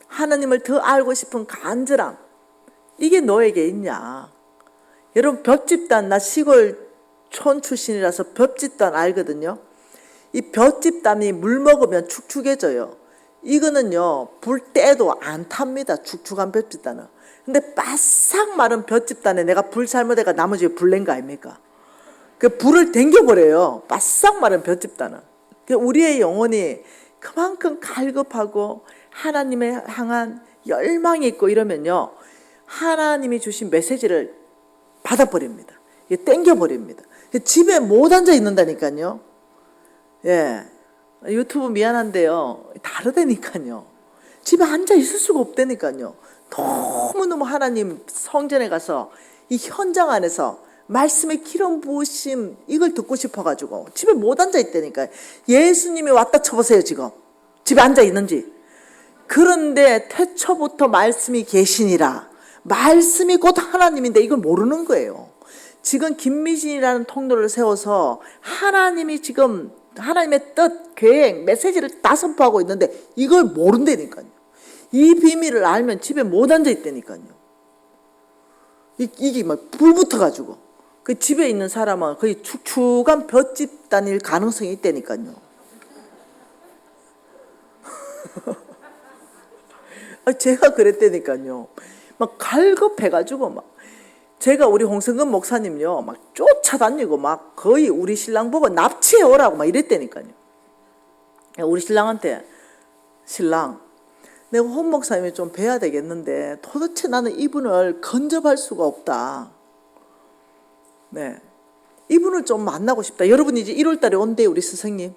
하나님을 더 알고 싶은 간절함, 이게 너에게 있냐? 여러분, 볏집단, 나 시골 촌 출신이라서 볏집단 알거든요. 이 볏집단이 물 먹으면 축축해져요. 이거는요, 불 때도 안 탑니다. 축축한 볏집단은. 근데 바싹 마른 볏집단에 내가 불 잘못해가 나머지 불 낸 거 아닙니까? 그 불을 댕겨버려요. 바싹 마른 볏집단은. 우리의 영혼이 그만큼 갈급하고 하나님에 향한 열망이 있고 이러면요, 하나님이 주신 메시지를 받아버립니다. 땡겨버립니다. 집에 못 앉아 있는다니까요. 예, 유튜브 미안한데요, 다르다니까요. 집에 앉아 있을 수가 없다니까요. 너무너무 하나님 성전에 가서 이 현장 안에서 말씀의 기름 부으심 이걸 듣고 싶어가지고 집에 못 앉아 있다니까요. 예수님이 왔다 쳐보세요. 지금 집에 앉아 있는지. 그런데 태초부터 말씀이 계시니라. 말씀이 곧 하나님인데 이걸 모르는 거예요. 지금 김미진이라는 통로를 세워서 하나님이 지금 하나님의 뜻, 계획, 메시지를 다 선포하고 있는데 이걸 모른다니까요. 이 비밀을 알면 집에 못 앉아 있다니까요. 이게 막 불 붙어가지고 그 집에 있는 사람은 거의 축축한 볏집단일 가능성이 있다니까요. 제가 그랬다니까요. 막 갈급해가지고 막 제가 우리 홍성근 목사님요 막 쫓아다니고 막 거의 우리 신랑 보고 납치해 오라고 막 이랬다니까요. 우리 신랑한테, 신랑, 내가 홍 목사님이 좀 뵈야 되겠는데 도대체 나는 이분을 근접할 수가 없다. 네, 이분을 좀 만나고 싶다. 여러분 이제 1월달에 온대요, 우리 스승님.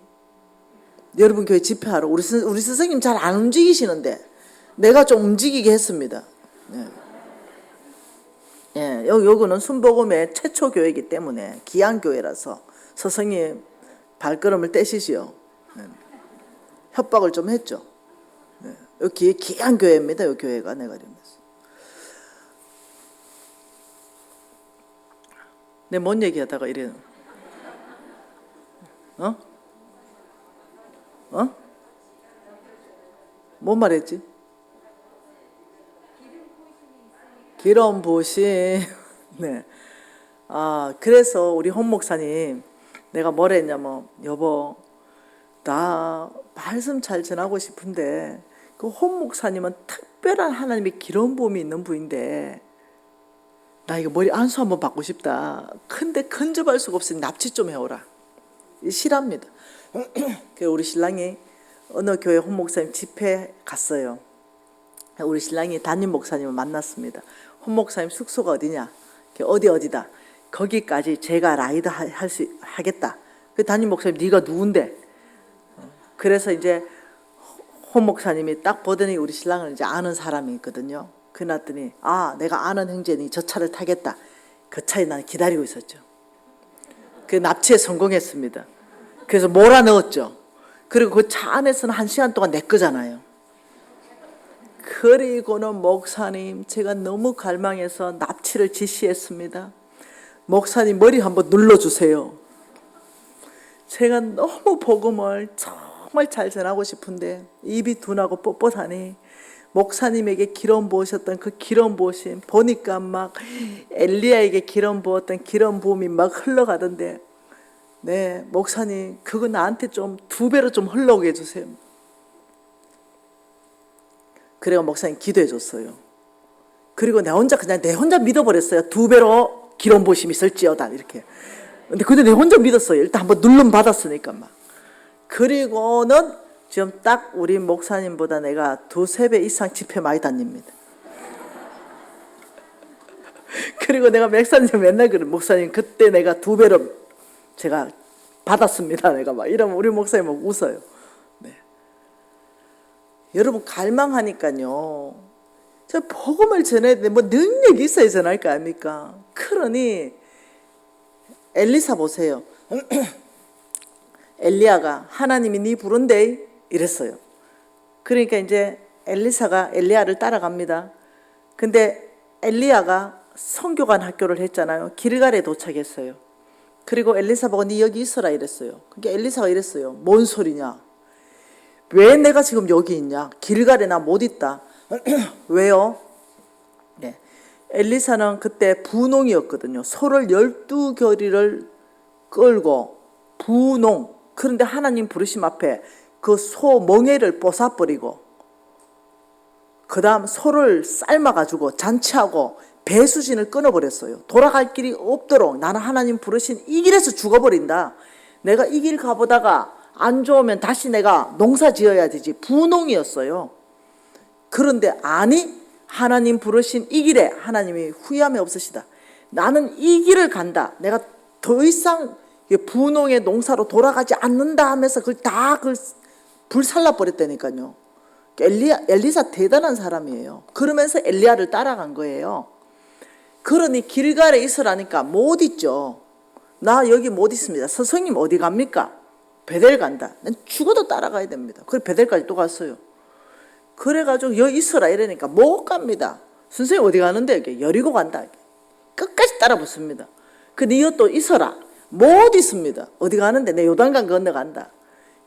여러분 교회 집회하러 우리 스승님 잘 안 움직이시는데 내가 좀 움직이게 했습니다. 네. 예, 여기는 순복음의 최초 교회이기 때문에 귀한 교회라서 스승님 발걸음을 떼시지요. 네. 협박을 좀 했죠. 네. 여기 귀한 교회입니다. 이 교회가 내가 이러면서. 내 뭔 얘기하다가 이래? 뭔 말했지? 기름 부으심. 네. 그래서 우리 홍 목사님, 내가 뭐라 했냐면, 여보, 나 말씀 잘 전하고 싶은데, 그 홍 목사님은 특별한 하나님의 기름 부음이 있는 분인데, 나 이거 머리 안수 한번 받고 싶다. 근데 근접할 수가 없으니 납치 좀 해오라. 실합니다. 우리 신랑이 어느 교회 홍 목사님 집회 갔어요. 우리 신랑이 담임 목사님을 만났습니다. 홍 목사님 숙소가 어디냐? 어디다. 거기까지 제가 라이드 하겠다. 그 담임 목사님, 네가 누군데? 그래서 이제 홍 목사님이 딱 보더니 우리 신랑을 이제 아는 사람이 있거든요. 그랬더니 내가 아는 형제니 저 차를 타겠다. 그 차에 나는 기다리고 있었죠. 그 납치에 성공했습니다. 그래서 몰아넣었죠. 그리고 그 차 안에서는 1시간 동안 내 거잖아요. 그리고는 목사님, 제가 너무 갈망해서 납치를 지시했습니다. 목사님 머리 한번 눌러주세요. 제가 너무 복음을 정말 잘 전하고 싶은데 입이 둔하고 뻣뻣하니 목사님에게 기름 부으셨던 그 기름 부으심 보니까 막 엘리야에게 기름 부었던 기름 부음이 막 흘러가던데, 네, 목사님 그거 나한테 좀 2배로 좀 흘러오게 해주세요. 그래가 목사님 기도해 줬어요. 그리고 내 혼자 믿어버렸어요. 2배로 기름 부으심이 있을지어다 이렇게. 근데 내 혼자 믿었어요. 일단 한번 눌름 받았으니까 막. 그리고는 지금 딱 우리 목사님보다 내가 2-3배 이상 집회 많이 다닙니다. 그리고 내가 목사님 맨날 그래. 목사님 그때 내가 2배로 제가 받았습니다. 내가 막 이러면 우리 목사님 막 웃어요. 네. 여러분 갈망하니까요. 저 복음을 전해야 되는데 뭐 능력이 있어야 전할 거 아닙니까? 그러니 엘리사 보세요. 엘리야가 하나님이 네 부른데 이랬어요. 그러니까 이제 엘리사가 엘리야를 따라갑니다. 근데 엘리야가 선교관 학교를 했잖아요. 길갈에 도착했어요. 그리고 엘리사 보고 네 여기 있어라 이랬어요. 그러니까 엘리사가 이랬어요. 뭔 소리냐? 왜 내가 지금 여기 있냐? 길갈에 나 못 있다. 왜요? 네. 엘리사는 그때 분홍이었거든요. 소를 12겨리를 끌고 분홍. 그런데 하나님 부르심 앞에 그 소 멍에를 뽀사버리고 그 다음 소를 삶아가지고 잔치하고 배수진을 끊어버렸어요. 돌아갈 길이 없도록 나는 하나님 부르신 이 길에서 죽어버린다. 내가 이 길 가보다가 안 좋으면 다시 내가 농사 지어야 되지. 분홍이었어요. 그런데 아니 하나님 부르신 이 길에 하나님이 후회함이 없으시다. 나는 이 길을 간다. 내가 더 이상 분홍의 농사로 돌아가지 않는다 하면서 그걸 다 불살라 버렸다니까요. 엘리사 대단한 사람이에요. 그러면서 엘리야를 따라간 거예요. 그러니 길갈에 있으라니까 못 있죠. 나 여기 못 있습니다. 스승님 어디 갑니까? 베델 간다. 난 죽어도 따라가야 됩니다. 그래 베델까지 또 갔어요. 그래가지고 여기 있어라 이러니까 못 갑니다. 선생님 어디 가는데? 여리고 간다. 끝까지 따라 붙습니다. 근데 또 있어라. 못 있습니다. 어디 가는데? 내 요단강 건너간다.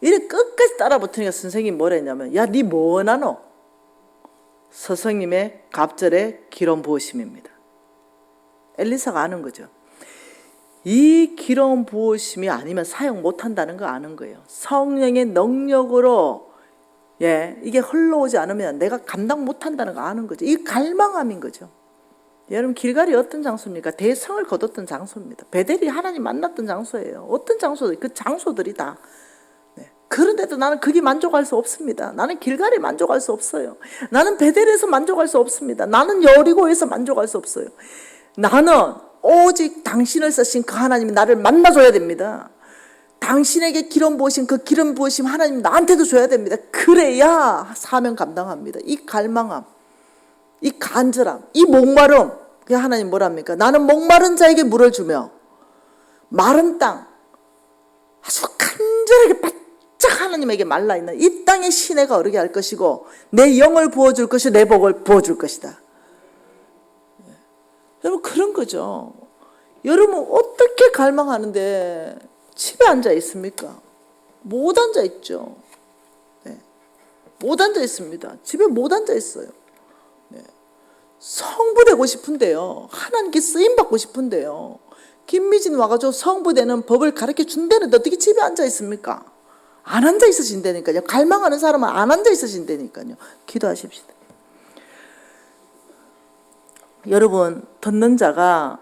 이래 끝까지 따라 붙으니까 선생님이 뭐라 했냐면 야 니 뭐 원하노? 스승님의 갑절의 기름 부으심입니다. 엘리사가 아는 거죠. 이 기름 부으심이 아니면 사용 못한다는 거 아는 거예요. 성령의 능력으로 이게 흘러오지 않으면 내가 감당 못한다는 거 아는 거죠. 이 갈망함인 거죠. 여러분 길갈이 어떤 장소입니까? 대성을 거뒀던 장소입니다. 베델이 하나님 만났던 장소예요. 어떤 장소들 그 장소들이 다. 그런데도 나는 거기 만족할 수 없습니다. 나는 길갈에 만족할 수 없어요. 나는 베델에서 만족할 수 없습니다. 나는 여리고에서 만족할 수 없어요. 나는 오직 당신을 쓰신 그 하나님이 나를 만나줘야 됩니다. 당신에게 기름 부으신 그 기름 부으심 하나님 나한테도 줘야 됩니다. 그래야 사명 감당합니다. 이 갈망함, 이 간절함, 이 목마름. 그 하나님 뭐랍니까? 나는 목마른 자에게 물을 주며 마른 땅 아주 간절하게 바짝 하나님에게 말라있는 이 땅의 시내가 어르게 할 것이고 내 영을 부어줄 것이고 내 복을 부어줄 것이다. 여러분 그런 거죠. 여러분 어떻게 갈망하는데 집에 앉아 있습니까? 못 앉아 있죠. 못 앉아 있습니다. 집에 못 앉아 있어요. 성부되고 싶은데요. 하나님께 쓰임받고 싶은데요. 김미진 와가지고 성부되는 법을 가르쳐 준다는데 어떻게 집에 앉아 있습니까? 안 앉아 있으신다니까요. 갈망하는 사람은 안 앉아 있으신다니까요. 기도하십시다. 여러분 듣는 자가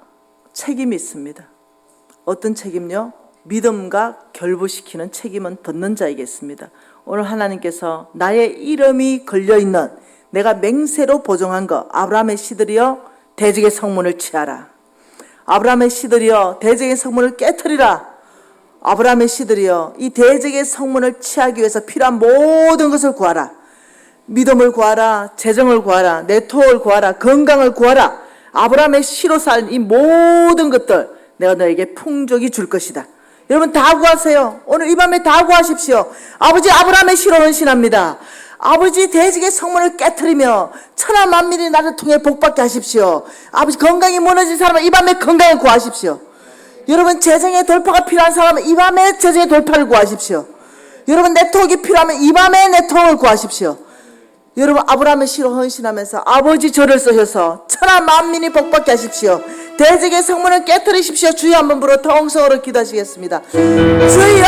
책임이 있습니다. 어떤 책임요? 믿음과 결부시키는 책임은 듣는 자에게 있습니다. 오늘 하나님께서 나의 이름이 걸려있는 내가 맹세로 보정한 거 아브라함의 씨들이여 대적의 성문을 취하라. 아브라함의 씨들이여 대적의 성문을 깨트리라. 아브라함의 씨들이여 이 대적의 성문을 취하기 위해서 필요한 모든 것을 구하라. 믿음을 구하라. 재정을 구하라. 네트워크를 구하라. 건강을 구하라. 아브라함의 씨로 살 이 모든 것들 내가 너에게 풍족히 줄 것이다. 여러분 다 구하세요. 오늘 이 밤에 다 구하십시오. 아버지 아브라함의 씨로 헌신합니다. 아버지 대적의 성문을 깨트리며 천하 만민이 나를 통해 복받게 하십시오. 아버지 건강이 무너진 사람은 이 밤에 건강을 구하십시오. 여러분 재정의 돌파가 필요한 사람은 이 밤에 재정의 돌파를 구하십시오. 여러분 네트워크가 필요하면 이 밤에 네트워크를 구하십시오. 여러분 아브라함의 씨로 헌신하면서 아버지 저를 쓰셔서 천하 만민이 복받게 하십시오. 대적의 성문을 깨트리십시오. 주여 한번 불어 통성으로 기도하시겠습니다. 주여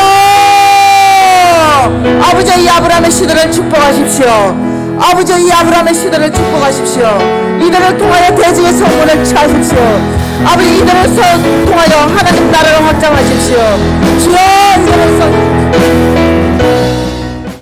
아버지 이 아브라함의 씨들을 축복하십시오. 아버지 이 아브라함의 씨들을 축복하십시오. 이들을 통하여 대적의 성문을 취하십시오. 아버지 이들을 통하여 하나님 나라를 확장하십시오. 주여 이들을